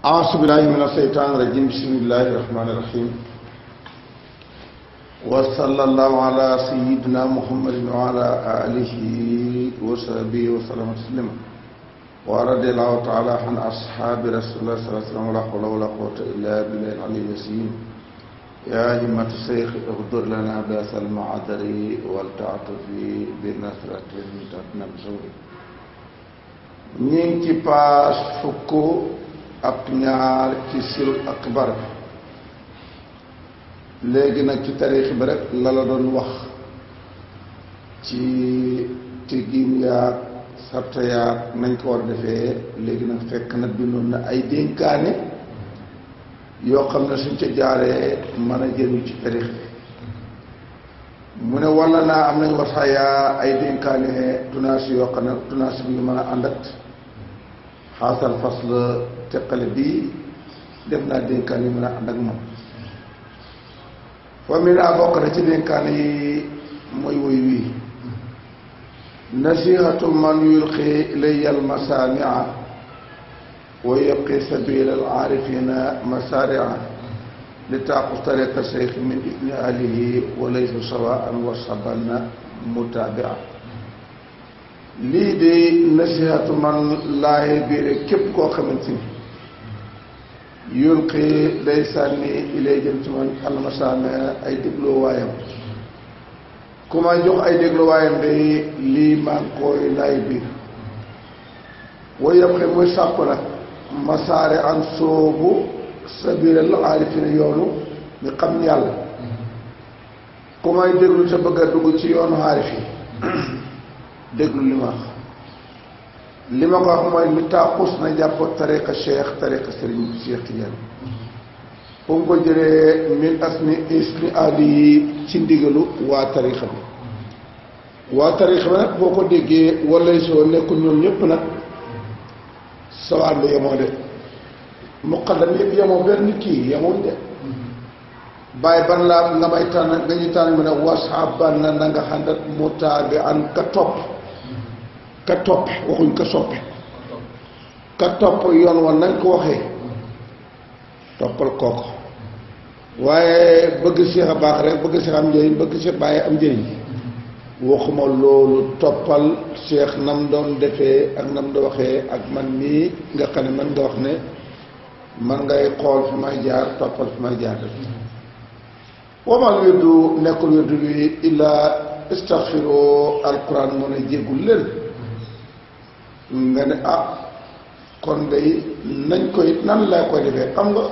أعوذ بالله من الشيطان الرجيم بسم الله الرحمن الرحيم وصلى الله على سيدنا محمد وعلى آله وصحبه وسلم تسليما ورضي الله تعالى عن أصحاب رسول الله صلى الله عليه وسلم ولا حول ولا قوة إلا بالله العلي العظيم يا همة الشيخ اغفر لنا بأس المعذر والتعاطف بنصرة المتقين بزوري ñi ci paas fukk ak ñaar ci sirul akbar léegi nag ci tariix bi rek la doon wax ci tiggin yaag sarta yaag nañ ko war a defee léegi nag fekk na bindoon na ay dénkaane yoo xam ne suñ ca jaaree mën a jëlu ci tariix bi mu ne walla naa am nañ wasaaya ay dénkaane tunaasi yoo xam ne tunaasi bi ñu mën a àndat xaasal fas la teqale bii def naa dénkaan yi mën a ànd ak moom fa mi naa bokk na ci dénkaan yi mooy woy wii nasihatu man yulqi ilayya al masaamia wa yabqi sabila al aarifina masaria li taaqu tariqa cheikh min ibni alihi wa laysa sawaan wa sabanna mutabia lii de nasihatu man laaye biire képp koo xamante ni yulqi day sànni ilay jëm ci man almasaame ay dégloo waayam ku ma jox ay dégloo waayam day lii maa ngi koy laay biir wa yabqi muy sàpp nag masaare an soobu sabiral aarifina yoonu mi xam yàlla ku may déglu te bëgg a dugg ci yoonu aarif yi déglu li ma wax li ma ko wax mooy li taaxus na jàpp tariqa cheikh tariqa sëriñ Cheikh Tidiane fu mu ko jëlee min asmi ismi ali yi ci ndigalu waa tariqa bi waa tariqa bi nag boo ko déggee walay soo nekkul ñoom ñëpp nag sawaan bi yemoo de muqaddam yëpp yemoo benn kii yemoon de bàyyi ban laa nga may tànn nga ñu tànn mu ne wasaaban na nga xandat mutaabi an ka topp waxuñ ka soppe ka topp yoon wa nañ ko waxee toppal kooko waaye bëgg Seex a baax rek bëgg Seex am njëriñ bëgg Seex bàyyi am njëriñ waxuma loolu toppal Seex nam doon defee ak nam doon waxee ak man nii nga xam ne man nga wax ne man ngay xool fi may jaar toppal fi may jaar def wamal wirdu nekkul wirdu bi illaa istaxfiru alquran moo ne jéggul leen nga ne kon day nañ koy nan laa koy defee xam nga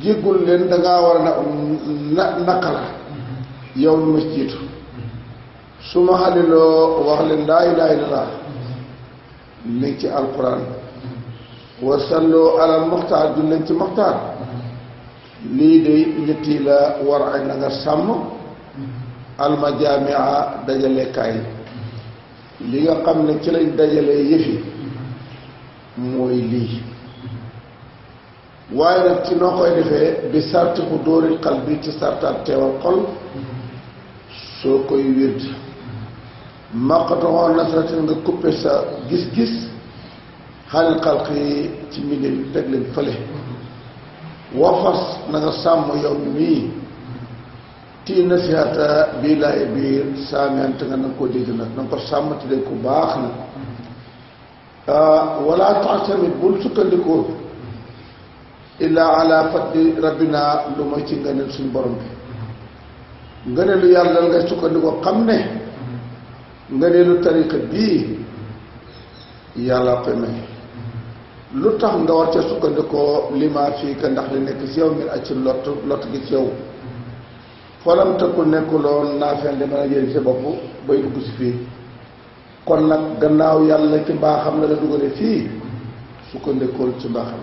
jéggul leen dangaa war a naka la yow lu ma jiitu su ma xaliloo wax leen laa ilaaha illallaah li ci alquran wa salloo alal muxtaar ju leen ci muxtaar lii de ñetti la war a na nga sàmm almajaamia dajalekaay li nga xam ne ci lañ dajalee yëfi mooy lii waaye nag ci noo koy defee bi sarti ku dóoril xal bi ci sartaat teewal xol soo koy wérd maqatoxoon nasratin nga coupé sa gis-gis xalil xalqi ci mbindéef teg leen fële wafas na nga sàmm yow mii tii nasihata bii laay biir saamiyante nga na nga koo dégg nag na nga ko sàmm te dégg ku baax nag wala tax tamit bul sukkandikoo illaa ala fadli rabbina lu mooy ci ngëneel suñu borom bi ngëneelu yàlla ngay sukkandikoo xam ne ngëneelu tariqa bii yàlla koy may lu tax nga war ca sukkandikoo li maa fii ka ndax li nekk ci yow ngir acci lott gi ci yow folam tëkkul nekkuloon naa fen di mën a jëriñ sa bopp bay dugg si fii kon nag gannaaw yàlla ci mbaaxam la la dugale fii sukkandikool ci mbaaxam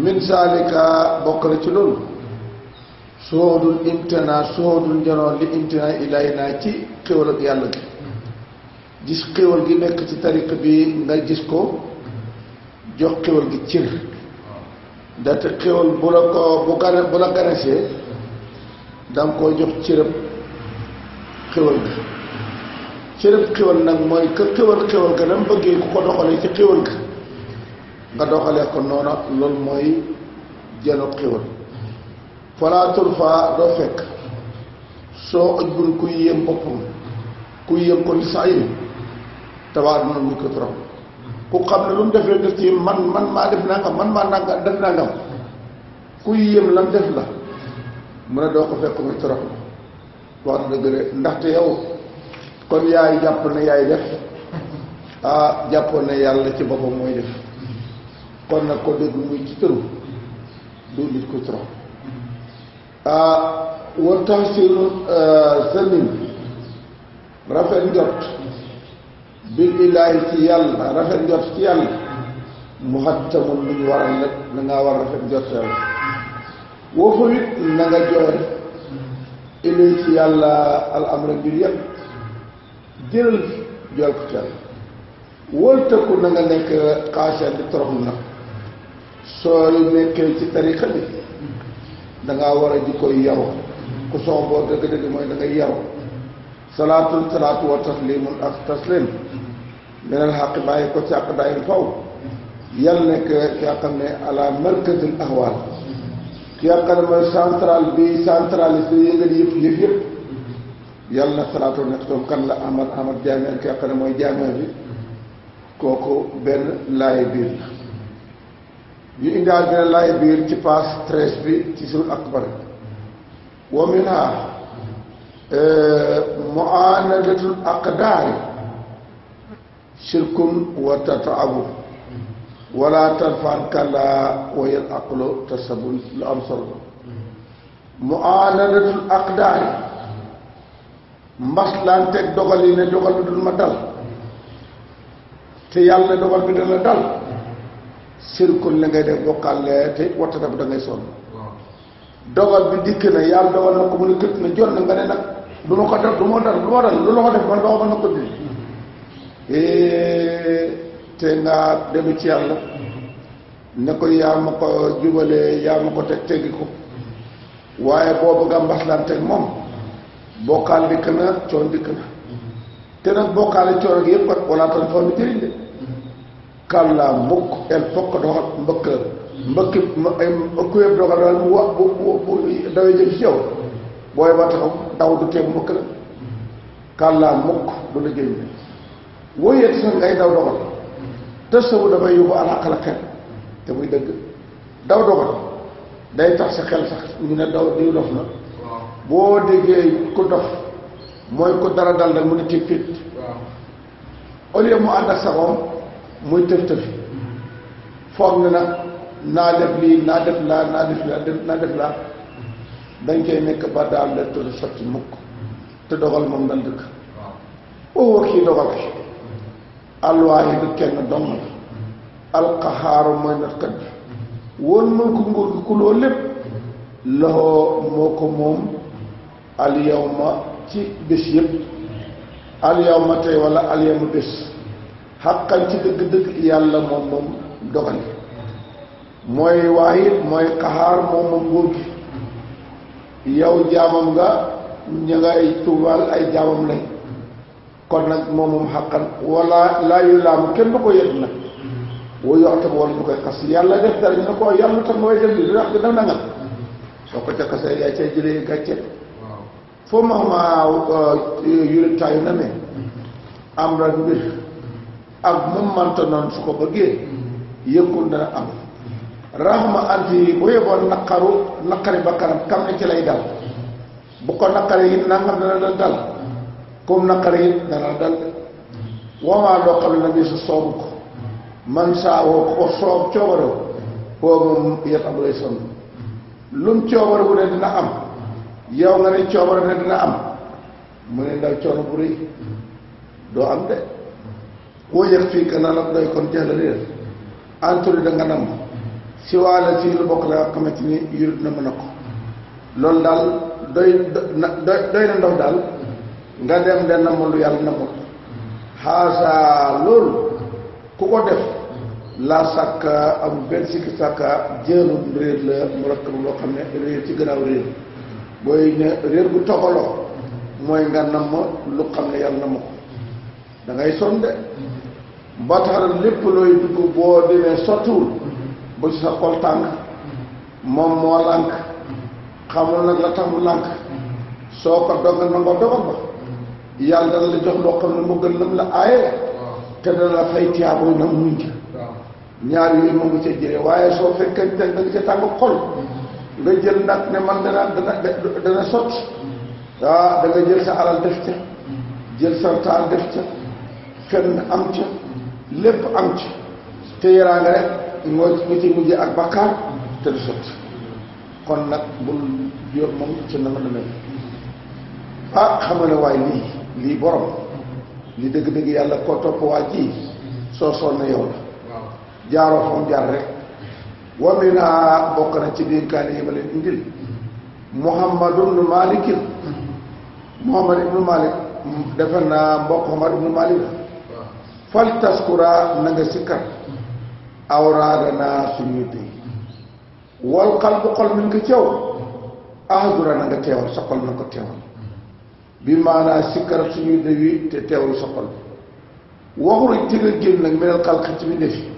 min saalika bokk na ci loolu soodul imtina soodul njanoo li imtina ilaay naa ci xéwal ak yàlla gi gis xéwal gi nekk ci tariqa bi nga gis ko jox xéwal gi cër ndaxte xéwal bu la ganesee danga koo jox cërëb xéwal ga cërëb xéwal nag mooy que xéwal ga dama bëggee ku ko doxalee ci xéwal ga nga doxalee ko noona loolu mooy jëloog xéwal falaatul fa doo fekk soo ëj bun kuy yéem boppam kuy yéem ko li sax yi tabaar dina muy ko trop ku xam ne lu mu defee def ci man maa def nangam man maa nangam def nangam kuy yéem lam def la mu ne doo ko fekk muy trop wax dëgg de ndaxte yow kon yaay jàpp ne yaay def jàppoon ne yàlla ci boppam mooy def kon nag ko dégg muy ci tëru du nit ko trop war tax si sëlmin rafet njot bil ilaahi ci yàlla rafet njot ci yàlla mu xattamun lu ñu waral nag da ngaa war a rafet njot yàlla woofu it na nga jooy ilay ci yàlla al amra mbir yëpp jëlal jooy ko ci yàlla wëltëku na nga nekk xaasee di toroxlu nag soo nekkee ci tarixa bi dangaa war a di koy yaru ku soo boo dëgg-dëgg mooy da ngay yaru salaatu wa taslimun ak taslim meneen xaq bàyyi ko ci àq daayil faw yàlla nekk ki nga xam ne ala markazil ahwal ki nga xam ne mooy central bi centraliste bi yëngal yëpp yàlla na salaatu nekk toom kan la Ahmad Jaame ki nga xam ne mooy jaame bi kooku benn laay biir la ñu indaal benn laay biir ci passe 13 bi ci suul akbar wa minha mu'anadatul aqdaari shirkun wa tataabu wala tarfan kala wa yal aqlu tasabun lu am solo mu'anadatul aqdaari mbaslanteeg dogal yi ne dogal bi dul ma dal te yàlla ne dogal bi dana dal shirkun la ngay def bokkaale te wattata bu da ngay sonn dogal bi dikk na yàlla dogal na ko mu ne këtt na jot na nga ne nag du ma ko def du ma dal lu la ko def man doo mën na ko dindi te nga dem ci yàlla ne ko yaa ma ko jubalee yaa ma ko teggi ko waaye boo bëgg a mbaslanteeg moom bokkaal dikk na coon dikk na te nag bokkaale coon ak yëpp kat wala tan foo mi jëriñ de kàllaa mukk el fokk doxal mbëkki ku yëpp doxal daal mu wax bu dawee jëm ci yow booy ba taxaw daw du teeg mbëkk la kàllaa mukk du la jëriñ wóoyeet sax ngay daw doxal te sabu dafay yóbbu alaqal xel te muy dëgg daw doxal day tax sa xel sax ñu ne daw diw dof na boo déggee ku dof mooy ko dara dal rek mu ne tiit fit au lieu mu ànd ak sagoom muy tëf tëfi foog ne nag naa def lii naa def laa naa def laa dañ koy nekk ba daal la tudd sotti mukk te dogal moom dal dëkk oo kii dogal ki alwaayi du kenn dong la alqahaaru mooy natkat bi woon mën ko nguur gi ku loo lépp loxo moo ko moom alyawma ci bés yëpp alyawma tey wala alyawma bés xaqan ci dëgg-dëgg yàlla moom dogal mooy waahid mooy qahaar moom nguur gi yow jaamam nga ña ngay tuumaal ay jaamam lañ kon nag moom xaqan wala laa yu laamu kenn du ko yedd nag woo yoxta wala ñu koy xas yàlla def dara ñu ne ko yàlla tax nga way def li wax dina nangal soo ko ca xasee yaay cay jëlee gàcce foo ma yuritaayu na ne am ra mbir ak moom manta noonu su ko bëggee yëkkul dana am raxma anti bu yeboon naqari bakkanam kam ne ci lay dal bu ko naqari it nangam dana dal comme naqari it dana dal wamaa loo xam ne na bi su soobu ko man saa woo ko soob coobarew boobu yet am lay sonn lum coobare bu ne dina am yow nga ne coobare ne dina am mu ne ndaw coono bu rëy doo am de woo yëg fii que na la doy kon jeex la réer entouré da nga nam si waala si lu bokk la nga xamante ni yurut na mën a ko loolu daal doy na ndox daal nga dem de namm lu yàlla nammul xaasa loolu ku ko def laa sàkka am benn sikki sàkka jéemum réer la mu rakk loo xam ne réer ci gannaaw réer booy ne réer bu toxaloo mooy nga namm lu xam ne yàlla namm ko da ngay sonn de ba tax na lépp looy dugg boo demee sottiwul bu ci sa xol tàng moom moo lànk xamul nag la tax mu lànk soo ko dogal na nga dogal ba yàlla dana la jox loo xam ne mu gën lam la aaye te dana la fay tiyaabo na muñ ci ñaar yooyu moom nga ca jëlee waaye soo fekkee da nga ca tàng xol nga jël nag ne man dana sotti da nga jël sa alal def ca jël sa taal def ca fenn am ca lépp am ca te yaraanga rek nga ci mujjee ak bakkaar te du sotti kon nag bul yor moom ci na nga demee xam nga ne waaye lii borom li dëgg-dëgg yàlla koo topp waa ji soo sonn yow la jaaroo fa mu jaar rek wami naa bokk na ci dénkaane yi ma leen indil Muhammad ibnu Malik defe naa mbokk Muhammad ibnu Malik fal taskura na nga sikkar awraadana suñu dey wal qalbu xol min ko ceew ahdura na nga teewal sa xol na ko teewal bi maanaa sikkar suñu dey te teewal sa xol waxul ci nga génn nag meneen xalqi ci mbindéef yi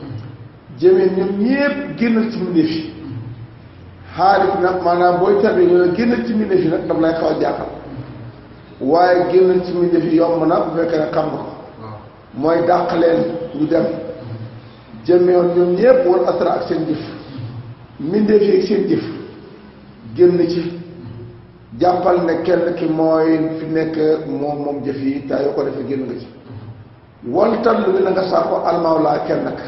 jëmee ñoom ñépp génnal ci mbindéef yi xaalis nag maanaam booy tarbi ñoo génnal ci mbindéef yi nag daf lay xaw a jaaxal waaye génnal ci mbindéef yi yomb na bu fekkee ne xam nga ko mooy dàq leen ñu dem jëmewoon ñoom ñépp wal asra ak seen jëf mbindéef yi ak seen jëf génn ci jàppal ne kenn ki mooy fi nekk moom jëf yi taa yoo ko defee génn nga ci wal tallu bi na nga sàkko almawlaa kenn nag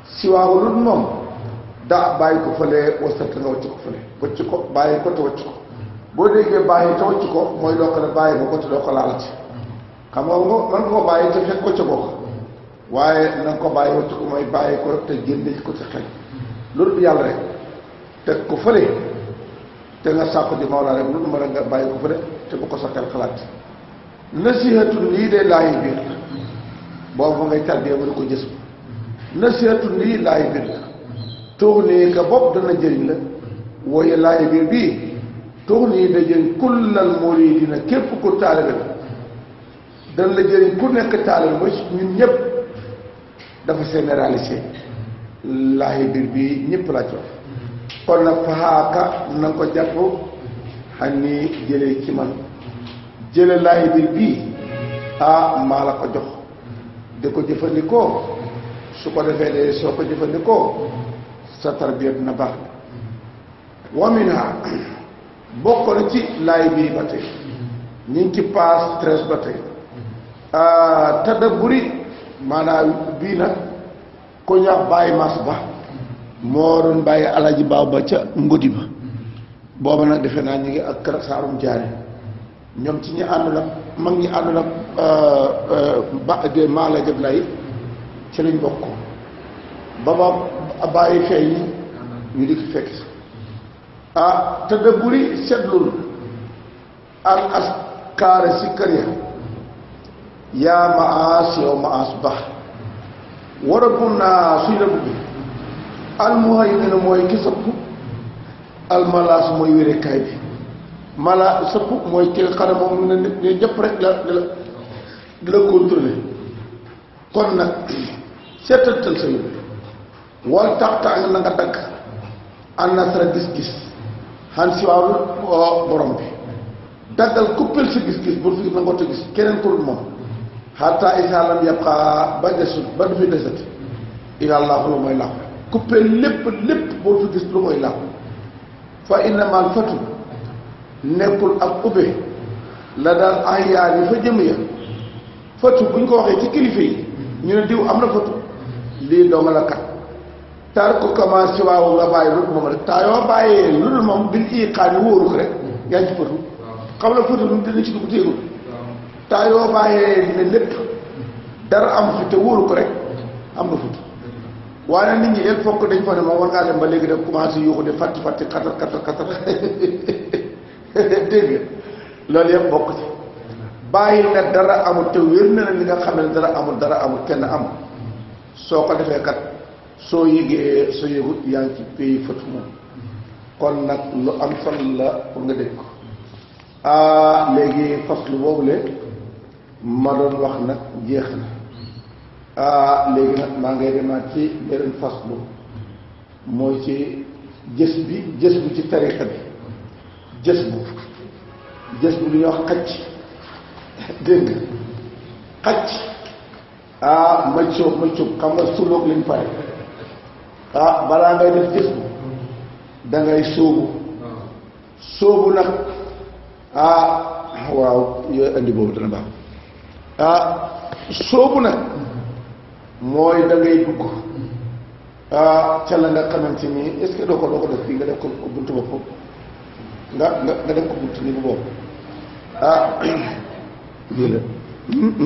si waaw lu moom daa bàyyi ko fële wasat nga wacc ko fële wacc ko bàyyi ko te wacc ko boo déggee bàyyi te wacc ko mooy loo ko ne bàyyi ba ko te doo ko laal ci xam nga man nga ko bàyyi te fekk wacc ko waaye na nga ko bàyyi wacc ko mooy bàyyi ko te génne ko ci xel loolu yàlla rek teg ko fële te nga sàkko di mawlaa rek lu mën a nga bàyyi ko fële te bu ko sa xel xalaat nasihatu lii day laayi biir boobu ngay tàddee mu ne ko gis nasihatu lii laayi biir la tuux nii ka bopp dana jëriñ la wooye laayi biir bii tuux nii da jëriñ kullal muridina képp ku taalibe la dana la jëriñ ku nekk taalibe ba ñun ñëpp dafa généralisé laayi biir bii ñëpp la jox kon nag faxaaka na nga ko jàpp xam ni jëlee ci man jële laayi biir bii maa la ko jox di ko jëfandikoo su ko defee de soo ko jëfandikoo sa tarbiya dina baax wa minha bokk na ci laay bii ba tey ñu ngi ci paas 13 ba tey tadabburi maanaam bii nag ko ñaax bàyyi mas ba moo doon bàyyi alaji baaw ba ca ngodi ba booba nag defe naa ñu ngi ak kër saarum jaare ñoom ci ñi ànd nag mag ñi ànd nag maa la jëb lay ci lañ bokk ba ba bàyyi feeñ ñu di fekk tadabburi seetlul al askaare si kër ya yaa maas yow maas ba war a bun naa suy rëbb bi almuhaymin mooy ki sëpp almalaas mooy wérekaay bi mala sëpp mooy ki xare moom ne jëpp rek la contrôler kon nag seetatal sa yóbbu wal tax na nga dagg annasra gis-gis xan si waaw borom bi daggal kuppel sa gis-gis bul fi nangoo te gis keneen ku dul moom xataa isaa lam yabqa ba desut ba du fi desati ilallaahu lu mooy làqu kuppel lépp boo fi gis lu mooy làqu fa innamal fatu nekkul ak ubbe la daal ahyaar yi fa jëm ya fatu buñ ko waxee ci kilifa yi ñu ne diw am na fatu lii doo nga la kat tar ko commencé waaw nga bàyyi lu moom rek taa yoo bàyyee lu dul moom bil iqaani wóoru ko rek yaa ngi ci fatu xam la fatu lu dina ci dugg téegul taa yoo bàyyee dina lépp dara am fi te wóoru ko rek am nga fatu waaye nit ñi il faut que dañ fa ne moom war ngaa dem ba léegi def commencé yuuxu de fàtti katar dégg loolu yëpp bokk ci bàyyi na dara amul te wér na li nga xam ne dara amul kenn amul soo ko defee kat soo yëgee soo yëgut yaa ngi ci pays fëtu moom kon nag lu am solo la pour nga dégg ko léegi faslu boobu le ma doon wax nag jeex na léegi nag maa ngay demaat ci beneen faslu mooy ci jës bu ci tariqa bi jës bu lu ñuy wax xacc dégg nga xacc mëccub xam nga sulóog lañ pare balaa ngay def jës bu dangay sóobu nag waaw yooyu indi boobu dana baax sóobu nag mooy da ngay dugg ca la nga xamante ni est-ce que doo ko def fii nga def ko buntu bopp nga def ko buntu ni bu boobu lii la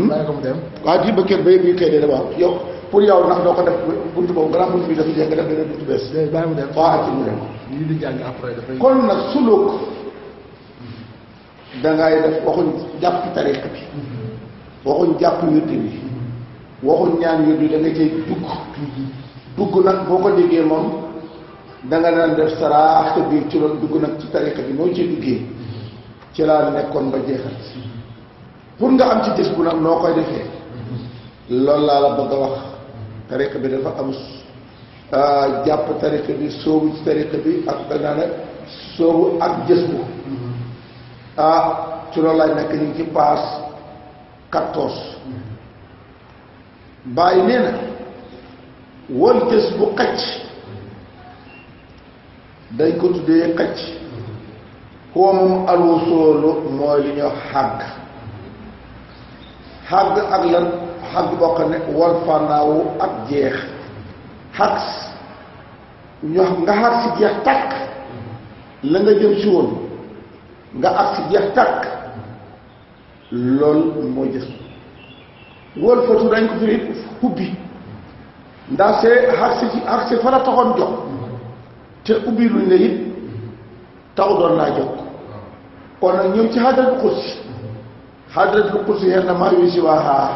bàyyi ko mu dem waaw di bëkkee bay bii kay de waaw yow pour yow ndax doo ko def buntu boobu gannaaw buntu bi dafa jeex nga def beneen buntu bees bàyyi mu dem waaw ci mu dem lii di jàng après dafay kon nag suluk dangay def waxuñ jàpp tariqa bi waxuñ jàpp wird bi waxuñ ñaan wird bi da nga cay dugg nag boo ko déggee moom danga daan def saraax te biir ci loolu dugg nag ci tariqa bi noo ciy duggee ci laa nekkoon ba jeexal pour nga am ci gis bu nag noo koy defee loolu laa la bëgg a wax tariqa bi dafa am jàpp tariqa bi soobu ci tariqa bi ak danaa ne soobu ak gis bu ci loolu laay nekk ñu ngi ci paas 14 bàyyi nee na wal gës bu xacc dañ ko tuddee xacc xoo moom alwusoolu mooy li ñuy xàgg ak lan xàgg boo xam ne wal fanaawu ak jeex xàgg nga xàgg si jeex tàkk la nga jëm si woon nga ak si jeex tàkk loolu mooy gës wal fatu dañ ko firi ubbi ndax xag si fa la taxoon jox te ubbi luñ la it taw doon laa jox kon nag ñëw ci xadratul kursi xeer na maa yu si waaxaa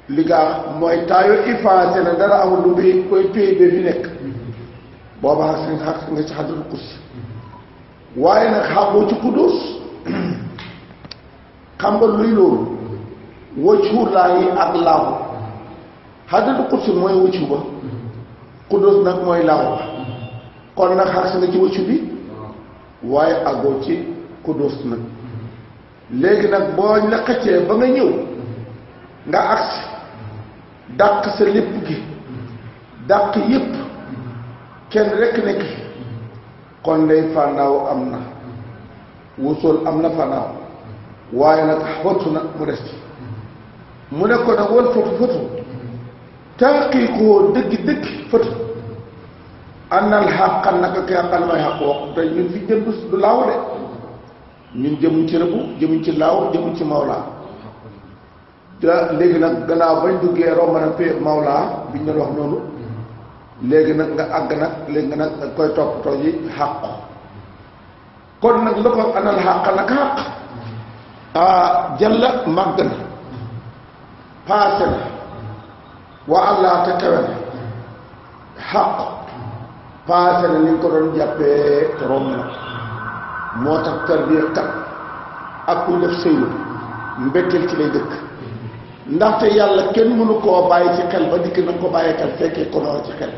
li gaa mooy taayo effacé na dara amul lu bi koy téye ba fi nekk booba xag nga ci xadratul kursi waaye nag xàggoo ci kudus xam nga luy loolu wëccu laa yi ak laahu xadratul kursi mooy wëccu ba kudus nag mooy laahu ba kon nag xag si nga ci wëccu bi waaye àggoo ci kudus nag léegi nag boo la xëccee ba nga ñëw nga agsi dàq sa lépp gi dàq yépp kenn rekk nekk fi kon lay fànnaaw am na wusool am na fànnaaw waaye nag xottu nag mu des ci mu ne ko nag wal fatu taqiiqoo dëgg fatu annal xàqan naka ki xàqan may xàq wax te ñun fi jëm du laaw de ñun jëmuñ ci rëbu jëmuñ ci laaw jëmuñ ci mawlaa da léegi nag gannaaw bañ duggee romb na pé mawlaa biñ doon wax noonu léegi nag nga àgg nag léegi nga nag koy toppatoo ji xàq kon nag lu ko annal xàq naka xàq jalla màgg na paase na wa allah te kawe na xàq paase na ni ñu ko doon jàppee te romb na moo tax tarbiya kat ak kuy def sëyu mbetteel ci lay dëkk ndaxte yàlla kenn mënu koo bàyyi ci xel ba dikk na ko bàyyee xel fekkee ko noonu ci xel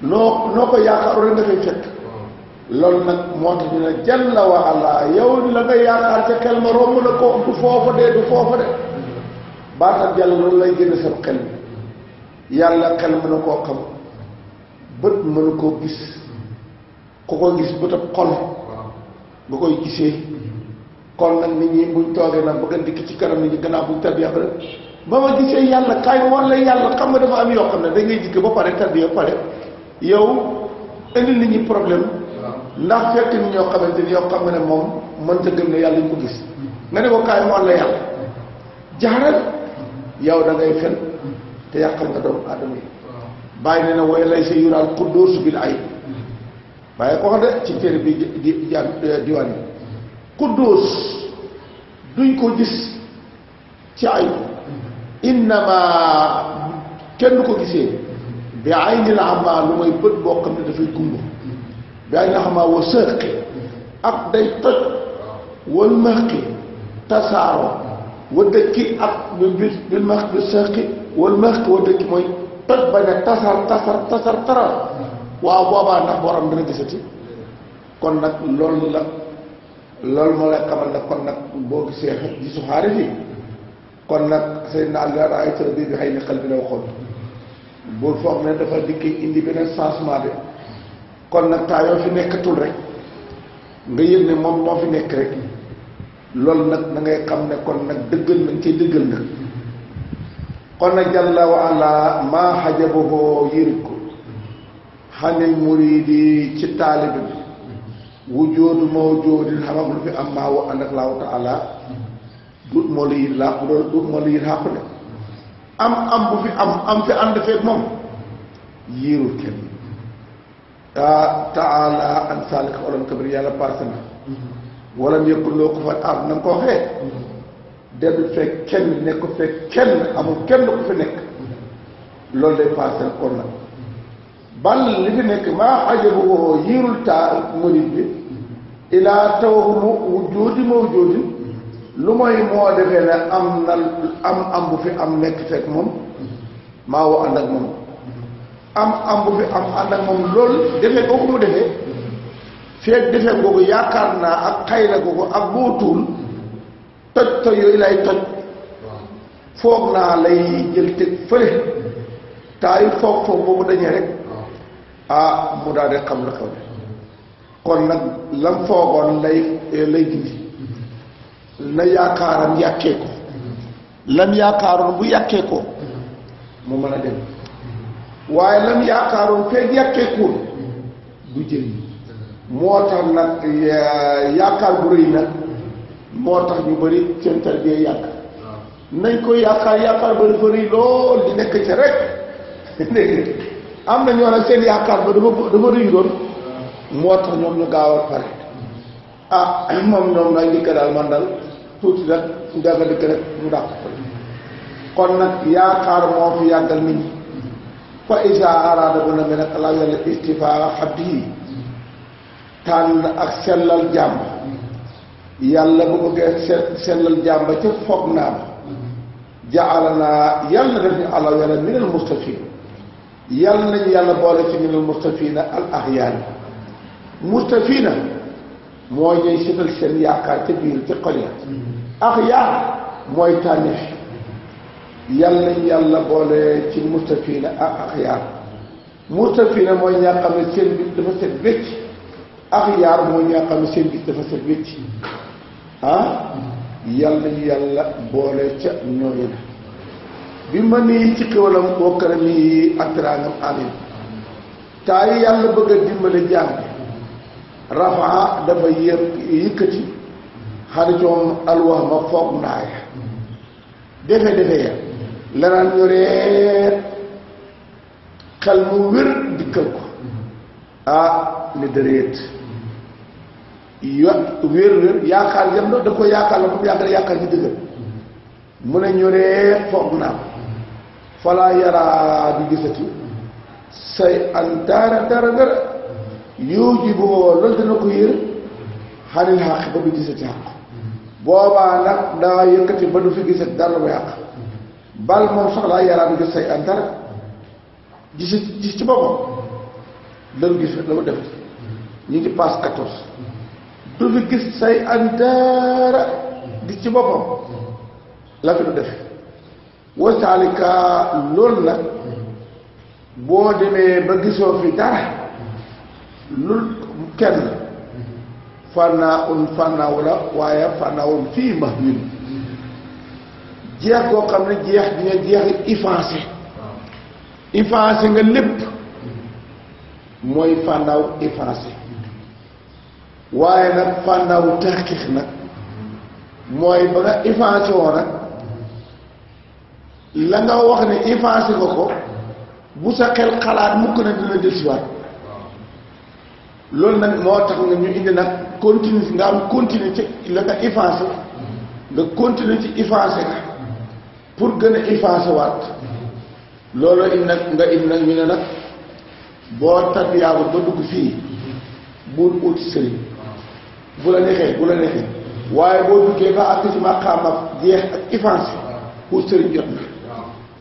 noo ko yaakaaru rek nga fay fekk loolu nag moo tax ñu ne jalla wa ala yow la nga yaakaar ca xel ma romb na ko du foofa de baatal jàll loolu lay génne sam xel mi yàlla xel mën na koo xam bët mënu koo gis ku ko gis bët ab xol nga koy gisee kon nag nit ñi buñ toogee nag bëgg a dikk ci kanam nit ñi gannaaw buñ tarbiya ba ma gisee yàlla kaay wan la yàlla xam nga dafa am yoo xam ne da ngay dikk ba pare tarbiya ba pare yow indi nit ñi problème ndax fekk nit ñoo xamante ni yow xam nga ne moom mënta gëm ne yàlla ñu ko gis nga ne ko kaay mu wan la yàlla jaaral yow da ngay fen te yàqal nga doomu aadama yi bàyyi ne na way lay sa yural quddus bil ay waaye ko wax de ci téere bi diwaan yi quddus duñ ko gis ci ay innama kenn du ko gisee bi aynil ama lu may bët boo xam ne dafay gumba bi aynil ama wa sëqi ak day toj wal mëqi tasaaro wa dëkki ak bil max bi sëqi wala max wa dëkki mooy toj bañ a tasar taral waaw boobaa ndax borom dana gisati kon nag loolu moo lay xamal nag kon nag boo gisee gisu xaari fii kon nag Seydina Ali ay tër bi xëy na xel bi la waxoon bul foog ne dafa dikki indi beneen changement de kon nag taa yoo fi nekkatul rek nga yëg ne moom moo fi nekk rek loolu nag da ngay xam ne kon nag dëggal nañ cay dëggal nag kon nag jalla wa ala maa xajabahu yërit ko xanil muridi ci taalibe bi wujoodu mawjoodin xam ak lu fi am maa wa ànd ak laahu taala dut moo la yit laa dut moo la yit xàpp ne am bu fi am fi ànd feeg moom yéerul kenn taala an saalika olon kabir yàlla passé na wala nekkul loo ko fa ar na nga ko waxee dellu fekk kenn nekk fekk kenn amul kenn ku fi nekk loolu day passé kon nag bal li fi nekk maa ajabu woo yéerul taa murid bi ilaa tawahumu wujjoodi mawjoodin lu mooy moo defee ne am bu fi am nekk fekk moom maa woo ànd ak moom am bu fi am ànd ak moom loolu defee kooku mu defee feeg defee googu yaakaar naa ak xayra googu ak bootuul toj yooyu lay toj foog naa lay jël teg fële taayu foog boobu dañee rek mu daal di xam la xew ne kon nag lam foogoon lay dindi na yaakaaram yàkkee ko lam yaakaaroon bu yàkkee ko mu mën a dem waaye lam yaakaaroon feeg yàkkee ko du jëriñ moo tax nag yaakaar bu rëy nag moo tax ñu bëri seen tarbiya yàgg nañ ko yaakaar ba dafa rëy lool di nekk ca rek dégg am na ñoo nag seen yaakaar ba dafa rëy lool moo tax ñoom ñu gaaw a pare moom ñoom nag dikk daal man daal tuuti nag njànga dikk rek mu dàq kon nag yaakaar moo fi yàggal nit ñi fa isa araada bu na me nag alaa yàlla istifaa xabdihi tànn ak sellal jàmb yàlla bu bëggee sellal jàmb ca foog naa ba jaala naa yàlla def ñu alaw yàlla minal mustafin yàlla nañu yàlla boole ci minal mustafina al ahyaani mustafina mooy ñuy setal seen yaakaar ca biir ca xol ya ahyaar mooy tànneef yàlla nañu yàlla boole ci mustafina ak ahyaar mustafina mooy ñaa xam ne seen biir dafa set wécc ahyaar mooy ñaa xam ne seen biir dafa set wécc yàlla nañu yàlla boole ca ñooñu la bi ma nii ci xéwalam bokkara nii ak teraangam amin taa yi yàlla bëgg a dimbale jaam bi rafaa dafa yëkkati xaritoom alwax ma foog naaya defe ya lanaan ñoree xel mu wér dikkal ko ni dëreet wér yaakaar yam na da ko yaakaar la moom yaakaar gi dëggal mu ne ñoree foog naa ko falaa yaraa di gisati say an dara ngara yow ji boo loolu dana ko yër xanil xaq ba du gisati xaq boobaa nag daa yëkkati ba du fi gisati dara lu yàq bal moom sax laa yaraa di gis say an dara gis ci boppam lalu gis la mu def ñu ngi passe 14 du fi gis say an dara gis ci boppam la fi du defe wasaalika loolu nag boo demee ba gisoo fi dara lu kenn fànnaaw la waaye fànnaawum fii ma ñun jeex koo xam ne jeex di nga jeexi effacé nga lépp mooy fànnaaw effacé waaye nag fànnaawu taqiq nag mooy ba nga effacé woon nag la nga wax ne effacé nga ko bu sa xel xalaat mukk na dina dellusiwaat loolu nag moo tax nga ñu indi nag continue nga am continue ci la nga effacé nga continue ci effacé nga pour gën a effacé waat loolu indi nag nga indi nag ñu ne nag boo tarbiyaawut ba dugg fii bul ut sëriñ bu la neexee waaye boo duggee ba àgg ci maqaama jeex ak effacé pour sëriñ jot na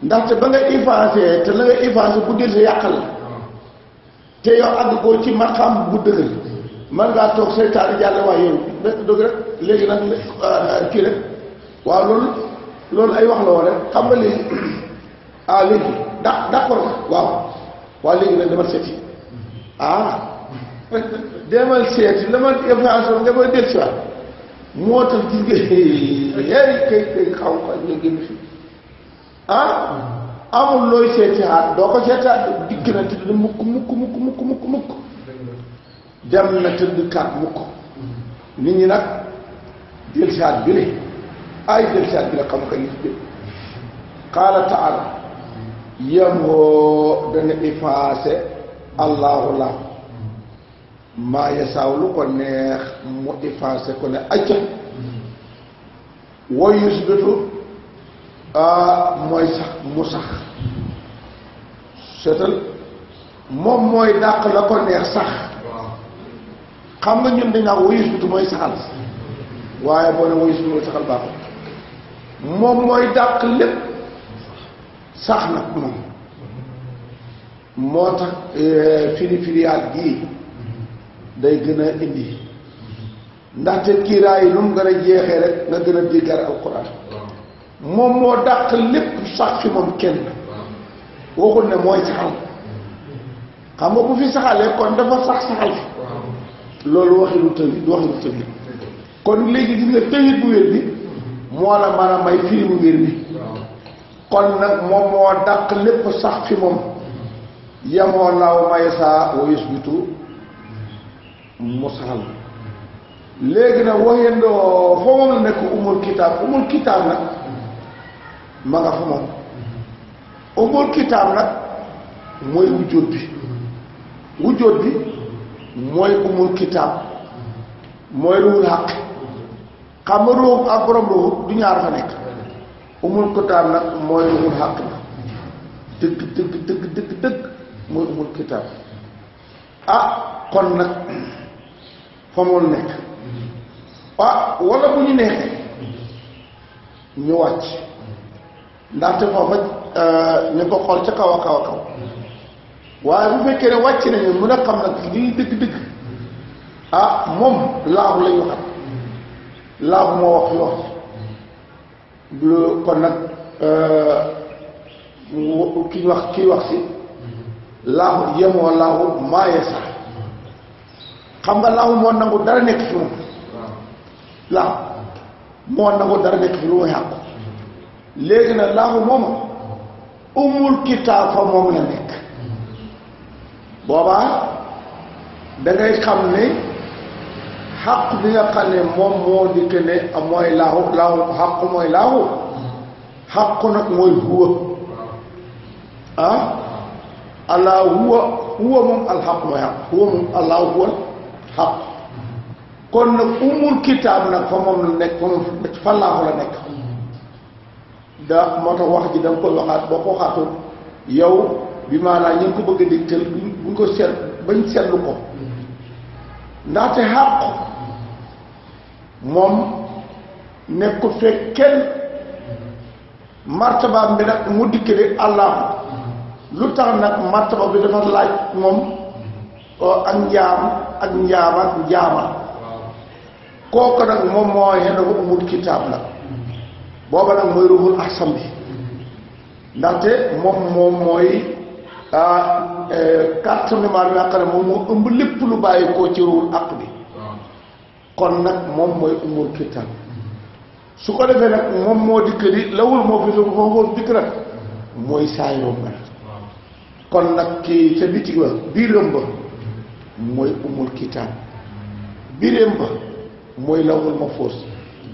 ndaxte ba nga effacé te la nga effacé bu del sa yàqal la te yow àgg koo ci maqaam bu dëgër man ngaa toog seytaane jàll waaye yow dëgg rek léegi nag kii rek waaw loolu ay wax la woon rek xam nga léegi léegi d'accord waaw léegi nag demal seeti demal seeti la ma effacé nga may del si waat moo tax gis nga kay xaw ñu génn fi amul looy seetihaat doo ko seetihaat digg na tëdd mukk dem na tëdd kaat mukk nit ñi nag del sihaat bi ne ay del sihaat bi la xam ka yëf bi qaala taala yamhoo dana effacé allahu la maa yasaaw lu ko neex mu effacé ko ne acca wa yusbitu mooy sax mu sax seetal moom mooy dàq la ko neex sax xam nga ñun dañ naan wa yusbitu mooy saxal waaye boo ne wa yusbitu mooy saxal baaxul moom mooy dàq lépp sax nag moom moo tax firiyaat gii day gën a indi ndaxte kiiraay yi nu mu gën a jeexee rek nga gën a déggar alquran moom moo dàq lépp sax fi moom kenn waxul ne mooy saxal xam nga bu fi saxalee kon dafa saxal fi loolu waxi lu tëbi kon léegi gis nga tëyit bu wér bi moo la mën a may firi mu wér bi kon nag moom moo dàq lépp sax fi moom yamoo laaw may saa wa yusbitu mu saxal léegi nag waxeendoo foo moom la nekk umul kitaab nag ma nga fa moom umul kitaab nag mooy wujjóot bi mooy umul kitaab mooy ruhul xaq xam nga ruux ak borom ruux du ñaar fa nekk umul kitaab nag mooy ruhul xaq la dëgg mooy umul kitaab kon nag fa moom nekk wala bu ñu neexee ñu wàcc ndaxte foofa ñu ko xool ca kaw a kaw waaye bu fekkee ne wàcc nañu mën a xam nag lii dëgg-dëgg moom laahu la ñu xam laahu moo wax kon nag kii wax si laahu yemoo laahu maaye sax xam nga laahu moo nangu dara nekk fi moom laahu moo nangu dara nekk fi lu muy xàqu léegi nag laahu mooma umul kitaab fa moom la nekk boobaa dangay xam ne xaq bi nga xam ne moom moo dikk ne mooy laahu xaq mooy laahu xaq nag mooy huwa allah huwa moom alxaq mooy xaq huwa moom allah huwa xaq kon nag umul kitaab nag fa moom la nekk fa laahu la nekk moo tax wax ji da nga koy waxaat boo ko waxaatul yow bi maanaam ñu ngi ko bëgg a dégtal buñ ko seet bañ seetlu ko ndaxte xàq moom nekkul fekk kenn martabaam bi nag mu dikk de allah lu tax nag martaba bi dafa laaj moom ak njaama kooku nag moom moo xena ko umul kitaab la booba nag mooy ruhul ahsam bi ndaxte moom mooy carte mémoire bi nga xam ne moom moo ëmb lépp lu bàyyi koo ci ruhul aq bi kon nag moom mooy umul kitaab su ko defee nag moom moo dikk di lawul moo fi soog foofu dikk nag mooy saa yoom nga kon nag kii ca biti ba biiram ba mooy umul kitaab biiram ba mooy lawul ma foos